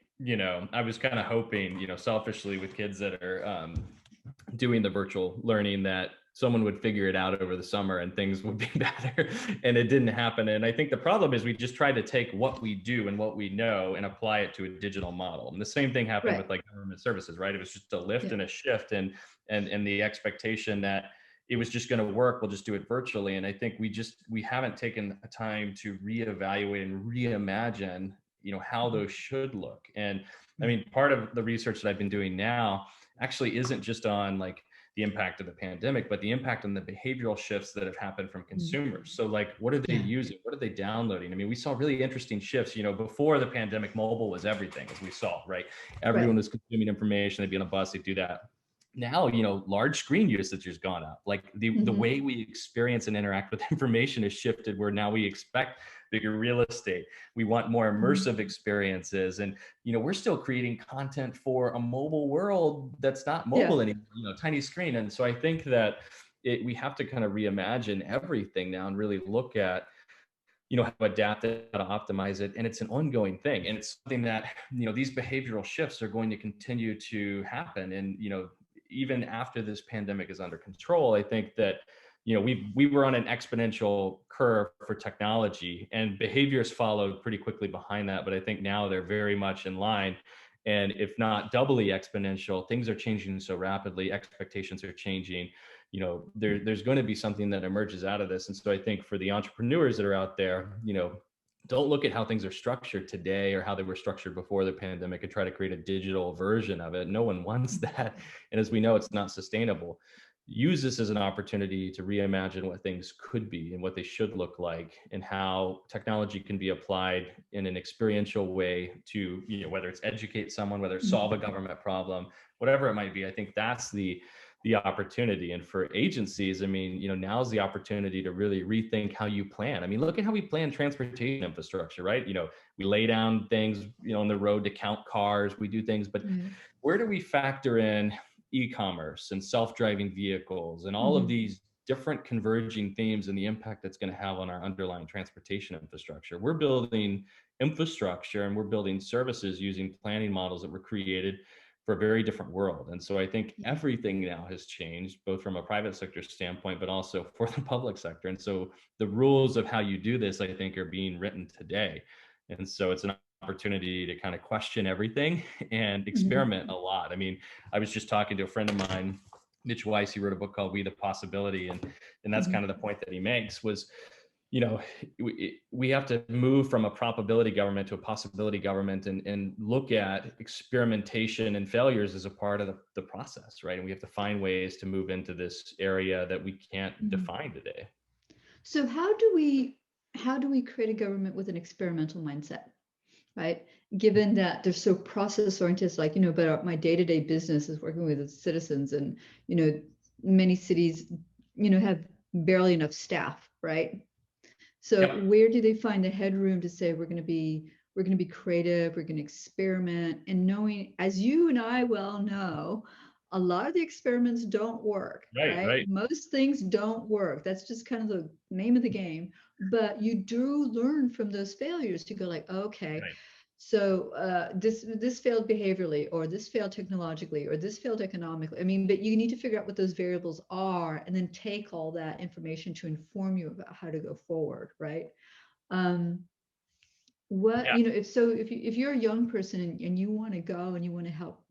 I was kind of hoping, selfishly with kids that are doing the virtual learning that someone would figure it out over the summer and things would be better. And it didn't happen. And I think the problem is we just tried to take what we do and what we know and apply it to a digital model. And the same thing happened Right. with like government services, right? It was just a lift Yeah. and a shift and the expectation that it was just going to work. We'll just do it virtually. And I think we haven't taken a time to reevaluate and reimagine, how those should look. And I mean, part of the research that I've been doing now actually isn't just on like the impact of the pandemic, but the impact on the behavioral shifts that have happened from consumers. So like, what are they Yeah. using? What are they downloading? I mean, we saw really interesting shifts, before the pandemic, mobile was everything, as we saw, right? Everyone Right. was consuming information. They'd be on a bus, they'd do that. Now, large screen usage has gone up. Like the Mm-hmm. way we experience and interact with information has shifted, where now we expect bigger real estate. We want more Mm-hmm. immersive experiences. And we're still creating content for a mobile world that's not Yeah. mobile anymore, tiny screen. And so I think that we have to kind of reimagine everything now and really look at, how to adapt it, how to optimize it. And it's an ongoing thing. And it's something that, these behavioral shifts are going to continue to happen. And, even after this pandemic is under control, I think that, we were on an exponential curve for technology, and behaviors followed pretty quickly behind that. But I think now they're very much in line. And if not doubly exponential, things are changing so rapidly, expectations are changing. There's going to be something that emerges out of this. And so I think for the entrepreneurs that are out there, don't look at how things are structured today or how they were structured before the pandemic and try to create a digital version of it. No one wants that. And as we know, it's not sustainable. Use this as an opportunity to reimagine what things could be and what they should look like, and how technology can be applied in an experiential way to, whether it's educate someone, whether it's solve a government problem, whatever it might be. I think that's the opportunity. And for agencies, I mean, now's the opportunity to really rethink how you plan. I mean, look at how we plan transportation infrastructure, right? We lay down things, on the road to count cars, we do things, but Yeah. where do we factor in e-commerce and self-driving vehicles and all of Mm-hmm. these different converging themes and the impact that's going to have on our underlying transportation infrastructure? We're building infrastructure and we're building services using planning models that were created for a very different world. And so I think Yeah. everything now has changed, both from a private sector standpoint, but also for the public sector. And so the rules of how you do this, I think, are being written today. And so it's an opportunity to kind of question everything and Mm-hmm. experiment a lot. I mean, I was just talking to a friend of mine, Mitch Weiss. He wrote a book called We the Possibility. And that's kind of the point that he makes was, we have to move from a probability government to a possibility government, and look at experimentation and failures as a part of the process, right? And we have to find ways to move into this area that we can't Mm-hmm. define today. So how do we create a government with an experimental mindset, right? Given that they're so process oriented, it's like, but my day-to-day business is working with the citizens, and many cities, have barely enough staff, right? So Yep. where do they find the headroom to say we're going to be creative, we're going to experiment, and knowing, as you and I well know, a lot of the experiments don't work, Right. right? Right. Most things don't work. That's just kind of the name of the game. But you do learn from those failures to go like, okay, Right. so this failed behaviorally, or this failed technologically, or this failed economically. I mean, but you need to figure out what those variables are, and then take all that information to inform you about how to go forward, right? Um, what Yeah. if you're a young person, and you want to go and you want to help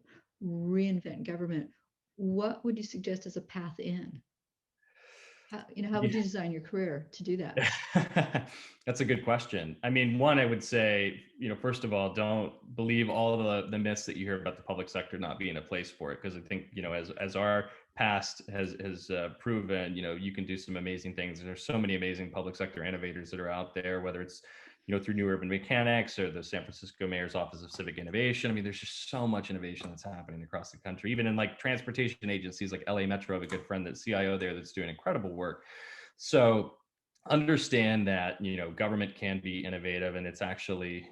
reinvent government, what would you suggest as a path in? How would you design your career to do that? That's a good question. I mean, one, I would say, first of all, don't believe all of the myths that you hear about the public sector not being a place for it. Because I think, as our past has proven, you can do some amazing things. There's so many amazing public sector innovators that are out there, whether it's, through New Urban Mechanics or the San Francisco Mayor's Office of Civic Innovation. I mean, there's just so much innovation that's happening across the country, even in like transportation agencies like LA Metro. I have a good friend that's CIO there that's doing incredible work. So understand that government can be innovative, and it's actually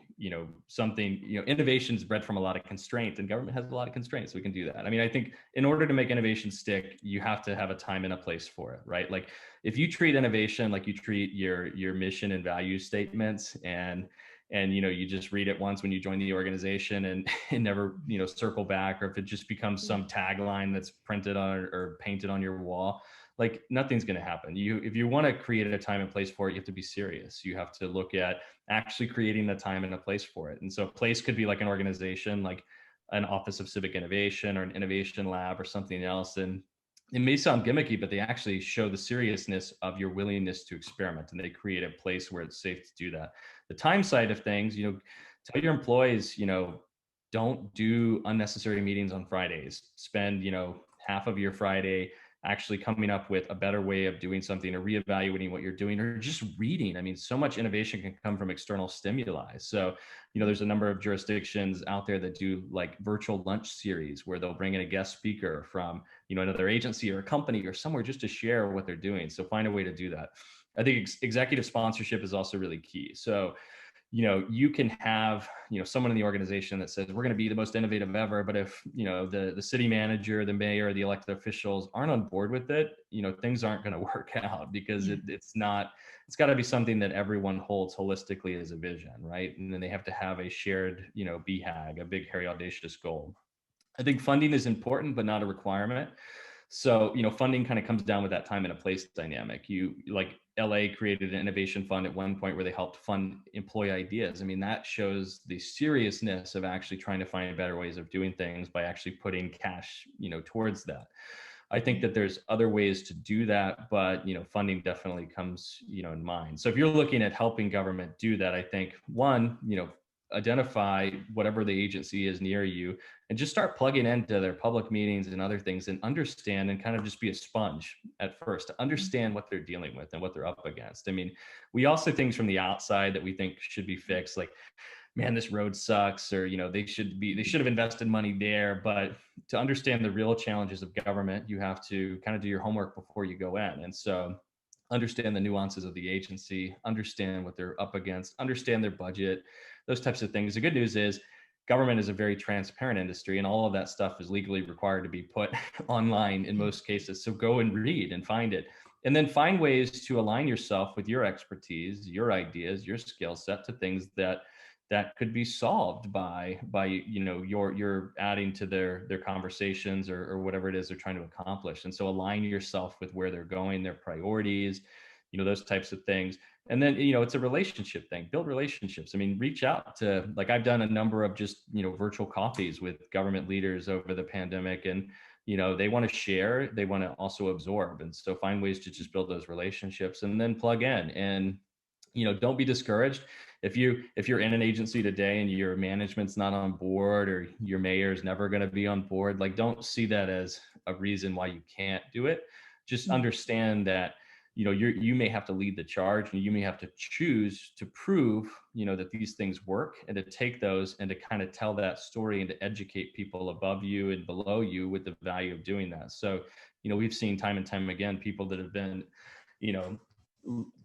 something, innovation's bred from a lot of constraint, and government has a lot of constraints, so we can do that. I mean, I think in order to make innovation stick, you have to have a time and a place for it, right? Like if you treat innovation like you treat your mission and value statements, and you just read it once when you join the organization and never circle back, or if it just becomes some tagline that's printed on or painted on your wall, like nothing's going to happen. If you want to create a time and place for it, you have to be serious. You have to look at actually creating the time and a place for it. And so a place could be like an organization, like an Office of Civic Innovation or an innovation lab or something else. And it may sound gimmicky, but they actually show the seriousness of your willingness to experiment, and they create a place where it's safe to do that. The time side of things, tell your employees, don't do unnecessary meetings on Fridays. Spend, half of your Friday actually coming up with a better way of doing something, or reevaluating what you're doing, or just reading. I mean, so much innovation can come from external stimuli. So, there's a number of jurisdictions out there that do like virtual lunch series where they'll bring in a guest speaker from, another agency or a company or somewhere, just to share what they're doing. So find a way to do that. I think executive sponsorship is also really key. So, you can have, someone in the organization that says, we're going to be the most innovative ever. But if, the city manager, the mayor, the elected officials aren't on board with it, things aren't going to work out, because it's got to be something that everyone holds holistically as a vision, right? And then they have to have a shared, BHAG, a big, hairy, audacious goal. I think funding is important, but not a requirement. So, funding kind of comes down with that time and a place dynamic. Like LA created an innovation fund at one point where they helped fund employee ideas. I mean, that shows the seriousness of actually trying to find better ways of doing things by actually putting cash, towards that. I think that there's other ways to do that, but, funding definitely comes, in mind. So if you're looking at helping government do that, I think one, identify whatever the agency is near you and just start plugging into their public meetings and other things, and understand, and kind of just be a sponge at first to understand what they're dealing with and what they're up against. I mean, we all see things from the outside that we think should be fixed, like, man, this road sucks, or they should have invested money there. But to understand the real challenges of government, you have to kind of do your homework before you go in. And so understand the nuances of the agency, understand what they're up against, understand their budget, those types of things. The good news is government is a very transparent industry, and all of that stuff is legally required to be put online in most cases. So go and read and find it, and then find ways to align yourself with your expertise, your ideas, your skill set to things that could be solved by you're adding to their conversations, or whatever it is they're trying to accomplish. And so align yourself with where they're going, their priorities, those types of things. And then, it's a relationship thing. Build relationships. I mean, reach out to, like, I've done a number of just, virtual coffees with government leaders over the pandemic, and, they want to share, they want to also absorb. And so find ways to just build those relationships, and then plug in. And, don't be discouraged. If you're in an agency today and your management's not on board, or your mayor's never going to be on board, like, don't see that as a reason why you can't do it. Just understand that, you may have to lead the charge, and you may have to choose to prove, that these things work, and to take those and to kind of tell that story, and to educate people above you and below you with the value of doing that. So, we've seen time and time again, people that have been,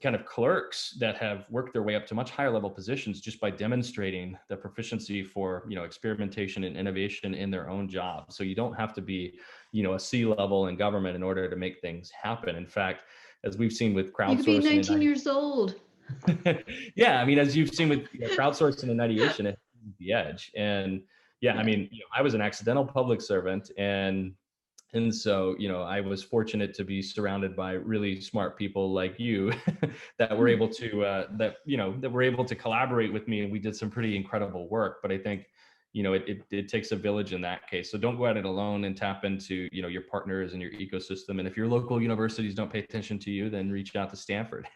kind of clerks that have worked their way up to much higher level positions just by demonstrating the proficiency for, experimentation and innovation in their own job. So you don't have to be, a C-level in government in order to make things happen. In fact, as we've seen with crowdsourcing, you could be 19 years old. Yeah, I mean, as you've seen with crowdsourcing and ideation, it's the edge. And yeah, I mean, I was an accidental public servant, and so, I was fortunate to be surrounded by really smart people like you that were able to, that were able to collaborate with me, and we did some pretty incredible work. But I think, it takes a village in that case. So don't go at it alone, and tap into, your partners and your ecosystem. And if your local universities don't pay attention to you, then reach out to Stanford.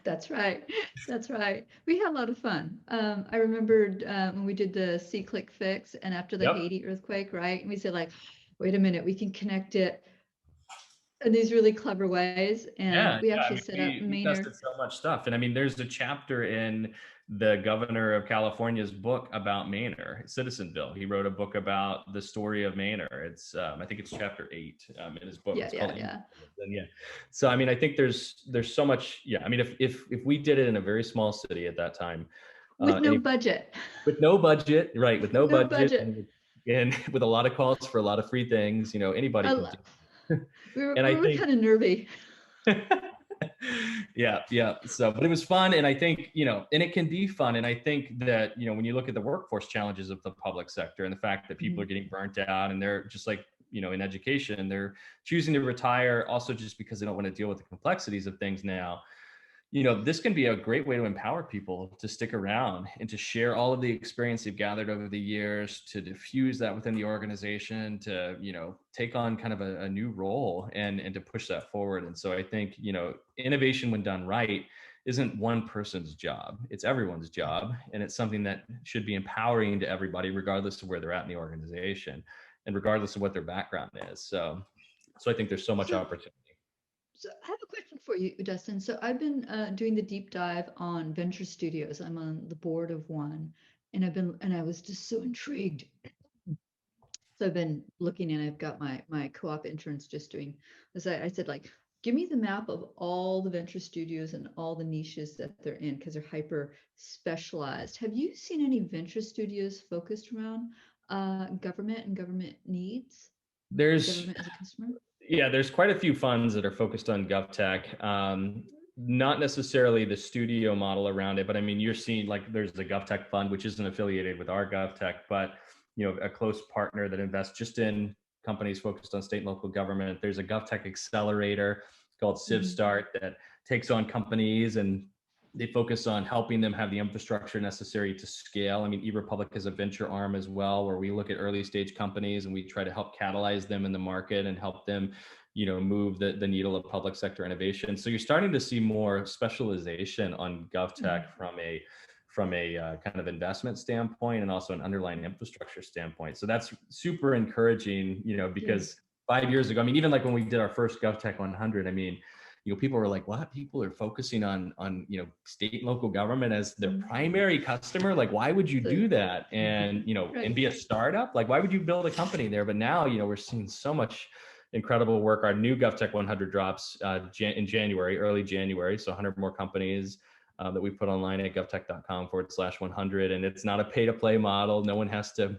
That's right. That's right. We had a lot of fun. I remembered when we did the C-click fix, and after the Yep. Haiti earthquake, right? And we said like, wait a minute, we can connect it in these really clever ways. And Yeah, we yeah. I actually mean, set up we Manor. tested so much stuff, and I mean, there's a chapter in the governor of California's book about Manor, Citizenville. He wrote a book about the story of Manor. It's I think it's chapter 8 in his book. Yeah, It's yeah, called yeah. And yeah. So I mean, I think there's so much. Yeah, I mean, if we did it in a very small city at that time, With no any budget. with no budget, right? With no No budget, budget. and with a lot of calls for a lot of free things, anybody I can lo- do it. And we I were think kind of nervy. yeah, yeah. So, but it was fun. And I think, and it can be fun. And I think that, when you look at the workforce challenges of the public sector and the fact that people are getting burnt out, and they're just like, in education, they're choosing to retire also just because they don't want to deal with the complexities of things now. This can be a great way to empower people to stick around and to share all of the experience they've gathered over the years, to diffuse that within the organization, to, take on kind of a new role and to push that forward. And so I think, innovation when done right isn't one person's job. It's everyone's job. And it's something that should be empowering to everybody, regardless of where they're at in the organization and regardless of what their background is. So I think there's so much So, opportunity. so I have a question for you, Dustin. So I've been doing the deep dive on venture studios. I'm on the board of one, and I was just so intrigued. So I've been looking, and I've got my co-op interns just doing, as I said, like, give me the map of all the venture studios and all the niches that they're in, because they're hyper specialized. Have you seen any venture studios focused around government and government needs, There's government as a customer? Yeah, there's quite a few funds that are focused on GovTech. Not necessarily the studio model around it, but I mean, you're seeing like there's the GovTech fund, which isn't affiliated with our GovTech, but a close partner that invests just in companies focused on state and local government. There's a GovTech accelerator called CivStart that takes on companies, and they focus on helping them have the infrastructure necessary to scale. I mean, eRepublic is a venture arm as well, where we look at early stage companies and we try to help catalyze them in the market and help them, move the needle of public sector innovation. So you're starting to see more specialization on GovTech from a kind of investment standpoint and also an underlying infrastructure standpoint. So that's super encouraging, because 5 years ago, I mean, even like when we did our first GovTech 100, I mean, people were like, what? People are focusing on, state and local government as their primary customer. Like, why would you do that? And, and be a startup? Like, why would you build a company there? But now, we're seeing so much incredible work. Our new GovTech 100 drops in January, early January. So 100 more companies that we put online at govtech.com/100. And it's not a pay to play model. No one has to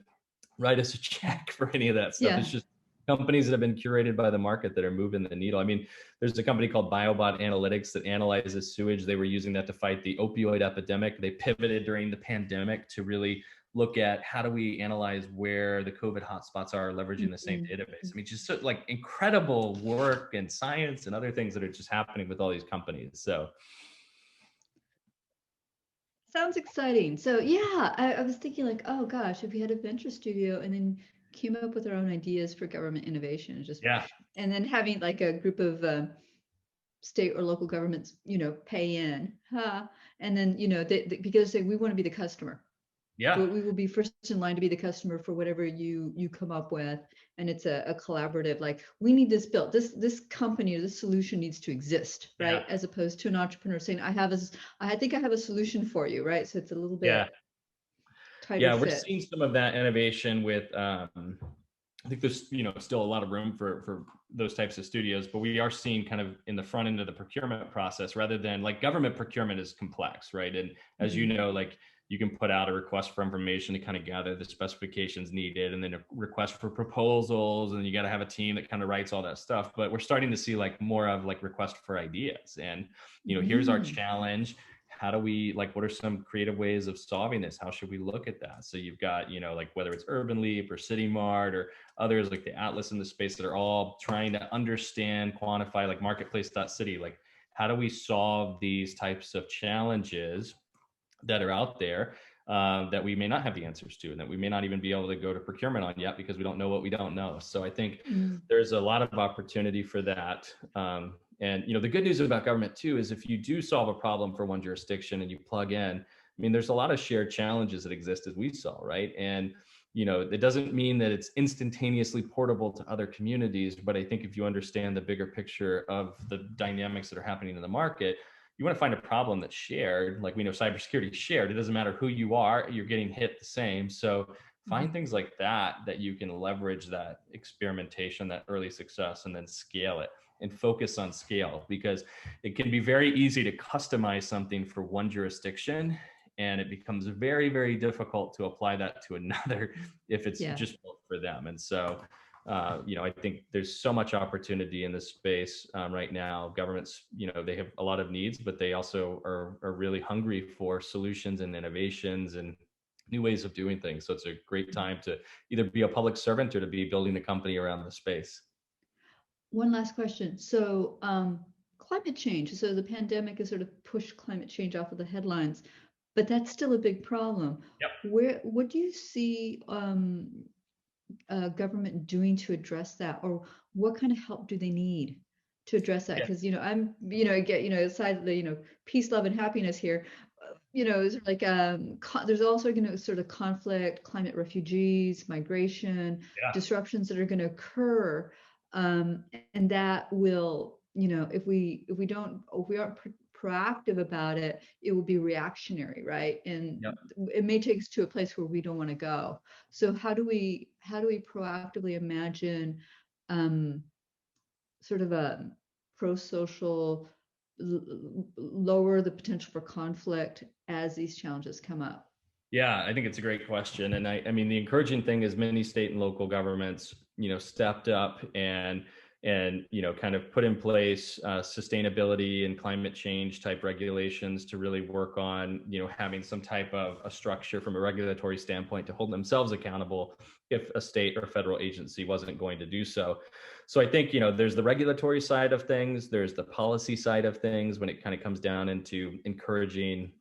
write us a check for any of that stuff. It's just companies that have been curated by the market that are moving the needle. I mean, there's a company called BioBot Analytics that analyzes sewage. They were using that to fight the opioid epidemic. They pivoted during the pandemic to really look at how do we analyze where the COVID hotspots are, leveraging the same database. I mean, just like incredible work and science and other things that are just happening with all these companies. So sounds exciting. So yeah, I was thinking like, oh gosh, if we had a venture studio and then came up with our own ideas for government innovation, just and then having like a group of state or local governments, pay in, and then because we want to be the customer. We will be first in line to be the customer for whatever you come up with, and it's a collaborative. Like, we need this built. This company or this solution needs to exist, right? As opposed to an entrepreneur saying, I think I have a solution for you, right? So it's a little bit tighter we're fit. seeing some of that innovation with. I think there's still a lot of room for those types of studios, but we are seeing kind of in the front end of the procurement process, rather than like government procurement is complex, right? And as you know, like you can put out a request for information to kind of gather the specifications needed, and then a request for proposals, and you got to have a team that kind of writes all that stuff. But we're starting to see like more of like request for ideas, and here's our challenge. How do we, like, what are some creative ways of solving this? How should we look at that? So you've got, like whether it's Urban Leap or City Mart or others like the Atlas in the space that are all trying to understand, quantify, like Marketplace.city, like how do we solve these types of challenges that are out there that we may not have the answers to, and that we may not even be able to go to procurement on yet because we don't know what we don't know. So I think Mm. there's a lot of opportunity for that. And the good news about government too is if you do solve a problem for one jurisdiction and you plug in, I mean, there's a lot of shared challenges that exist as we saw, right? And it doesn't mean that it's instantaneously portable to other communities, but I think if you understand the bigger picture of the dynamics that are happening in the market, you want to find a problem that's shared. Like we know cybersecurity is shared. It doesn't matter who you are, you're getting hit the same. So find things like that you can leverage that experimentation, that early success, and then scale it and focus on scale, because it can be very easy to customize something for one jurisdiction, and it becomes very, very difficult to apply that to another if it's Yeah. just built for them. And so I think there's so much opportunity in this space right now. Governments, they have a lot of needs, but they also are really hungry for solutions and innovations and new ways of doing things. So it's a great time to either be a public servant or to be building a company around the space. One last question. So, climate change. So the pandemic has sort of pushed climate change off of the headlines, but that's still a big problem. Yep. What do you see government doing to address that, or what kind of help do they need to address that? Yeah. Because I'm I get aside the peace, love, and happiness here. It's like there's also sort of conflict, climate refugees, migration, Yeah. disruptions that are going to occur, and that will if we aren't proactive about it, it will be reactionary, right? And Yep. it may take us to a place where we don't want to go. So how do we proactively imagine um, sort of a pro-social, lower the potential for conflict as these challenges come up? Yeah, I think it's a great question. And I mean, the encouraging thing is many state and local governments, stepped up and kind of put in place sustainability and climate change type regulations to really work on, having some type of a structure from a regulatory standpoint to hold themselves accountable if a state or federal agency wasn't going to do so. So I think, there's the regulatory side of things, there's the policy side of things when it kind of comes down into encouraging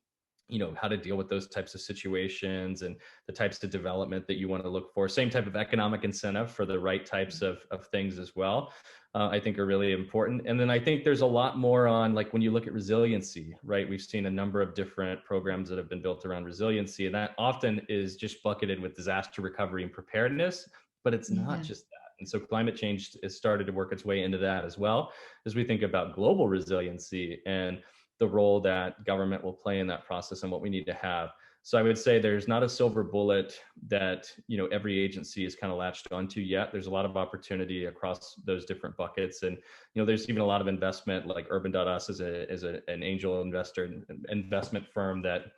how to deal with those types of situations and the types of development that you want to look for. Same type of economic incentive for the right types of things as well, I think are really important. And then I think there's a lot more on, like, when you look at resiliency, right? We've seen a number of different programs that have been built around resiliency, and that often is just bucketed with disaster recovery and preparedness, but it's not Yeah. just that. And so climate change has started to work its way into that as well, as we think about global resiliency and the role that government will play in that process and what we need to have. So I would say there's not a silver bullet that every agency is kind of latched onto yet. There's a lot of opportunity across those different buckets, and there's even a lot of investment. Like Urban.us is an angel investor investment firm that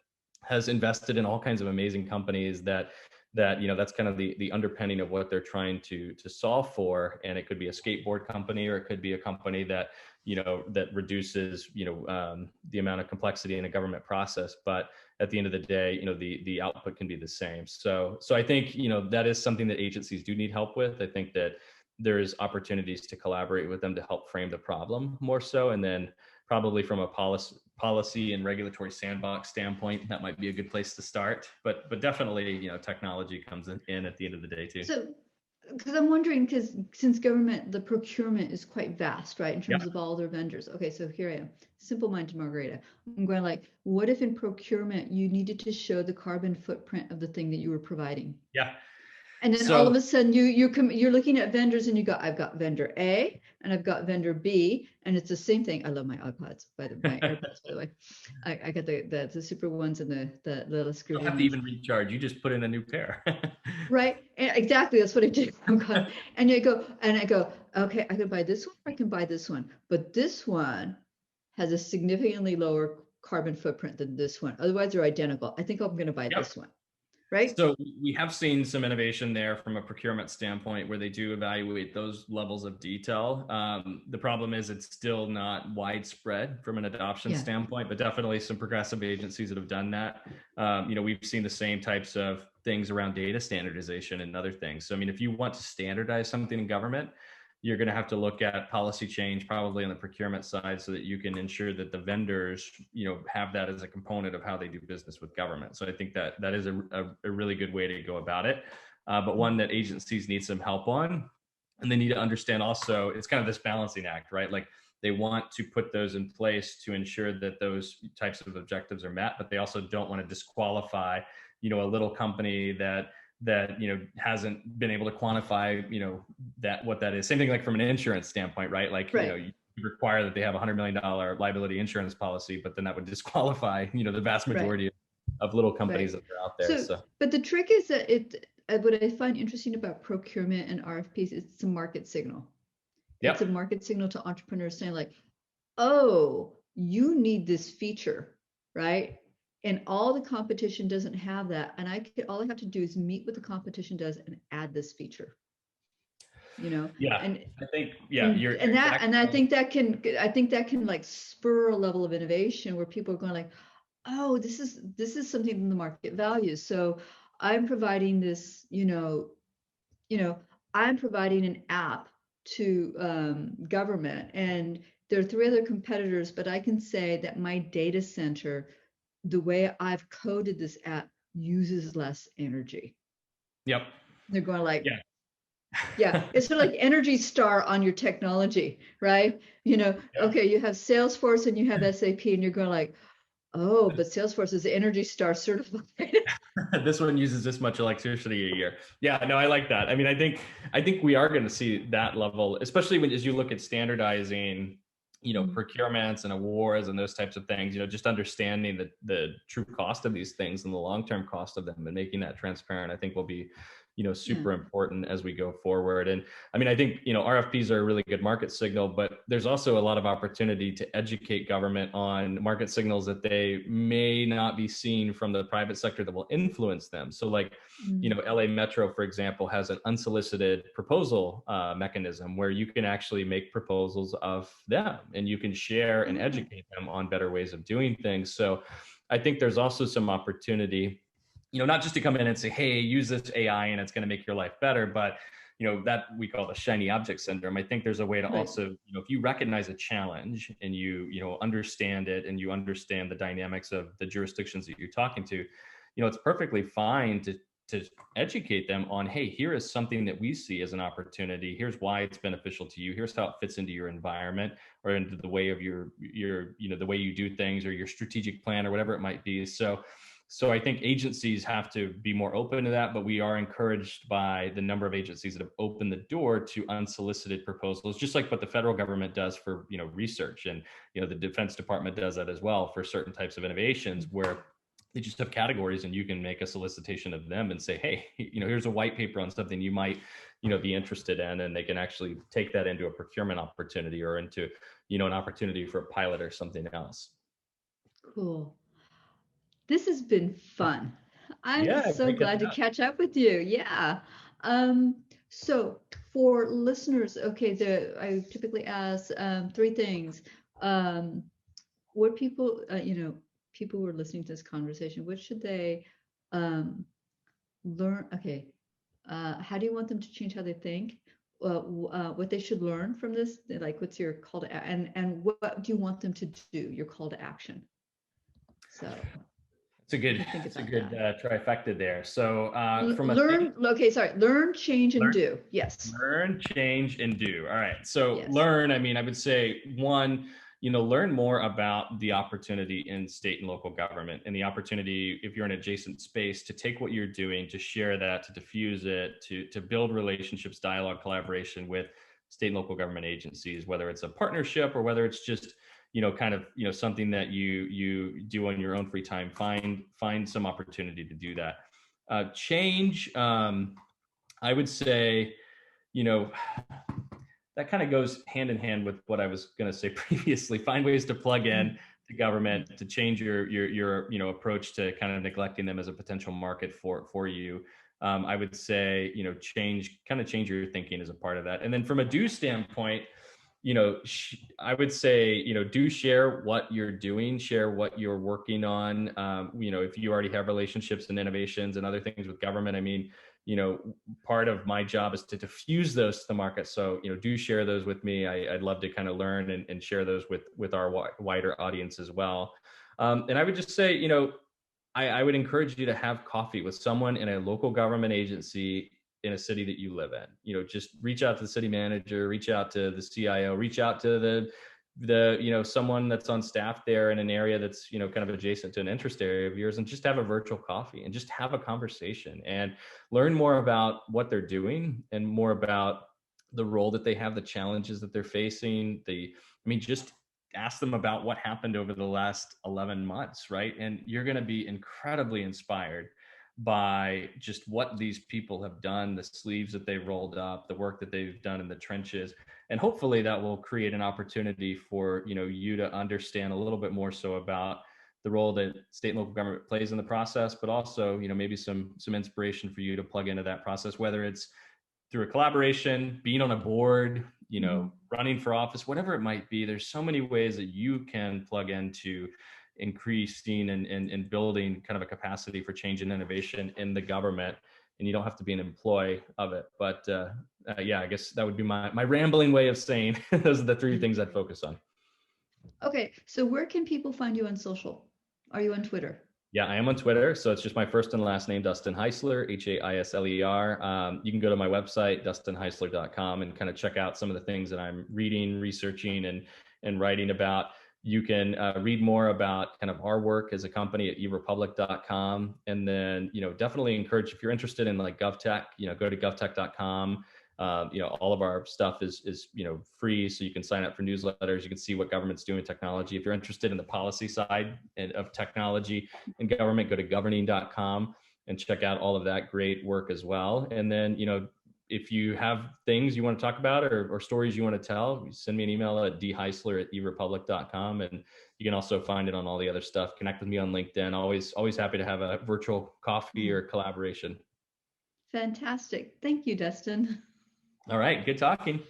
has invested in all kinds of amazing companies that's kind of the underpinning of what they're trying to solve for. And it could be a skateboard company, or it could be a company that that reduces the amount of complexity in a government process. But at the end of the day, the output can be the same. So I think that is something that agencies do need help with. I think that there's opportunities to collaborate with them to help frame the problem more so, and then probably from a policy and regulatory sandbox standpoint, that might be a good place to start. But definitely, technology comes in at the end of the day too. So, because I'm wondering, because since the procurement is quite vast, right, in Yeah. terms of all their vendors. Okay, so here I am, simple-minded Margarita. I'm going like, what if in procurement you needed to show the carbon footprint of the thing that you were providing? Yeah. And then all So of a sudden you're looking at vendors and I've got vendor A and I've got vendor B, and it's the same thing. I love my iPods, my AirPods, by the way. I got the super ones and the little you screwy don't have to ones. even recharge. You just put in a new pair. Right. And exactly. That's what I did. I'm going, and I go, okay, I can buy this one, or I can buy this one, but this one has a significantly lower carbon footprint than this one. Otherwise they're identical. I think I'm going to buy Yep. this one. Right. So we have seen some innovation there from a procurement standpoint where they do evaluate those levels of detail. The problem is it's still not widespread from an adoption standpoint, but definitely some progressive agencies that have done that. We've seen the same types of things around data standardization and other things. So, I mean, if you want to standardize something in government, you're going to have to look at policy change probably on the procurement side so that you can ensure that the vendors, have that as a component of how they do business with government. So I think that is a really good way to go about it, but one that agencies need some help on. And they need to understand also, it's kind of this balancing act, right? Like they want to put those in place to ensure that those types of objectives are met, but they also don't want to disqualify, a little company that hasn't been able to quantify, that what that is. Same thing like from an insurance standpoint, right? Like, Right. you require that they have $100 million liability insurance policy, but then that would disqualify, the vast Right. majority of little companies Right. that are out there. So, So, but the trick is that what I find interesting about procurement and RFPs is it's a market signal. It's a yep. market signal to entrepreneurs saying like, oh, you need this feature, right? And all the competition doesn't have that. And all I have to do is meet what the competition does and add this feature, Yeah. and I think, yeah, you're and exactly I right. think that can like spur a level of innovation where people are going like, oh, this is something the market values. So I'm providing this, I'm providing an app to government, and there are three other competitors, but I can say that my data center, the way I've coded this app, uses less energy. Yep. They're going like, Yeah. yeah, it's sort of like Energy Star on your technology, right? Yeah. Okay, you have Salesforce and you have SAP, and you're going like, oh, but Salesforce is Energy Star certified. This one uses this much electricity a year. Yeah, no, I like that. I mean, I think we are going to see that level, especially as you look at standardizing, procurements and awards and those types of things, just understanding the true cost of these things and the long-term cost of them and making that transparent, I think will be, Yeah. super important as we go forward. And I mean, I think, RFPs are a really good market signal, but there's also a lot of opportunity to educate government on market signals that they may not be seeing from the private sector that will influence them. So like, Mm. LA Metro, for example, has an unsolicited proposal mechanism where you can actually make proposals of them and you can share and Oh, educate them on better ways of doing things. So I think there's also some opportunity, not just to come in and say, hey, use this AI and it's going to make your life better, but that we call the shiny object syndrome. I think there's a way to right. also, if you recognize a challenge and you understand it and you understand the dynamics of the jurisdictions that you're talking to, it's perfectly fine to educate them on, hey, here is something that we see as an opportunity. Here's why it's beneficial to you. Here's how it fits into your environment or into the way of your the way you do things or your strategic plan or whatever it might be. So I think agencies have to be more open to that, but we are encouraged by the number of agencies that have opened the door to unsolicited proposals, just like what the federal government does for, research. And, the Defense Department does that as well for certain types of innovations where they just have categories and you can make a solicitation of them and say, hey, here's a white paper on something you might, be interested in. And they can actually take that into a procurement opportunity or into, an opportunity for a pilot or something else. Cool. This has been fun. I'm Yeah, so great glad catching to up. catch up with you. Yeah. So for listeners, okay, I typically ask three things. Um, what people who are listening to this conversation, what should they um, learn? Okay. How do you want them to change how they think? What they should learn from this? Like, what's your call to, and what do you want them to do? Your call to action. So It's a good, to think it's a about good that. trifecta there. So from a Learn, okay, sorry, learn, change, and learn, do. Yes. learn, change, and do. All right. So Yes. learn. I mean, I would say one, learn more about the opportunity in state and local government and the opportunity if you're in adjacent space to take what you're doing, to share that, to diffuse it, to build relationships, dialogue, collaboration with state and local government agencies, whether it's a partnership or whether it's just kind of something that you do on your own free time. Find some opportunity to do that. Change. I would say, you know, that kind of goes hand in hand with what I was going to say previously. Find ways to plug in to government, to change your approach to kind of neglecting them as a potential market for you. I would say change your thinking as a part of that. And then from a do standpoint, I would say do share what you're doing, share what you're working on. If you already have relationships and innovations and other things with government, I mean, part of my job is to diffuse those to the market. So, do share those with me. I'd love to kind of learn and share those with our wider audience as well. And I would just say, I would encourage you to have coffee with someone in a local government agency in a city that you live in. Just reach out to the city manager, reach out to the CIO, reach out to the someone that's on staff there in an area that's kind of adjacent to an interest area of yours, and just have a virtual coffee and just have a conversation and learn more about what they're doing and more about the role that they have, the challenges that they're facing. Just ask them about what happened over the last 11 months, right? And you're going to be incredibly inspired by just what these people have done, the sleeves that they've rolled up, the work that they've done in the trenches. And hopefully that will create an opportunity for you to understand a little bit more so about the role that state and local government plays in the process, but also maybe some inspiration for you to plug into that process, whether it's through a collaboration, being on a board, running for office, whatever it might be. There's so many ways that you can plug into increasing and building kind of a capacity for change and innovation in the government. And you don't have to be an employee of it. But yeah, I guess that would be my rambling way of saying those are the three things I'd focus on. Okay, so where can people find you on social? Are you on Twitter? Yeah, I am on Twitter. So it's just my first and last name, Dustin Haisler, Haisler. You can go to my website, dustinhaisler.com, and kind of check out some of the things that I'm reading, researching, and writing about. You can read more about kind of our work as a company at erepublic.com. And then, definitely encourage, if you're interested in like GovTech, go to govtech.com. All of our stuff is free, so you can sign up for newsletters. You can see what government's doing with technology. If you're interested in the policy side of technology and government, go to governing.com and check out all of that great work as well. And then, if you have things you want to talk about or stories you want to tell, send me an email at dheisler@erepublic.com. And you can also find it on all the other stuff. Connect with me on LinkedIn. Always happy to have a virtual coffee or collaboration. Fantastic. Thank you, Dustin. All right. Good talking.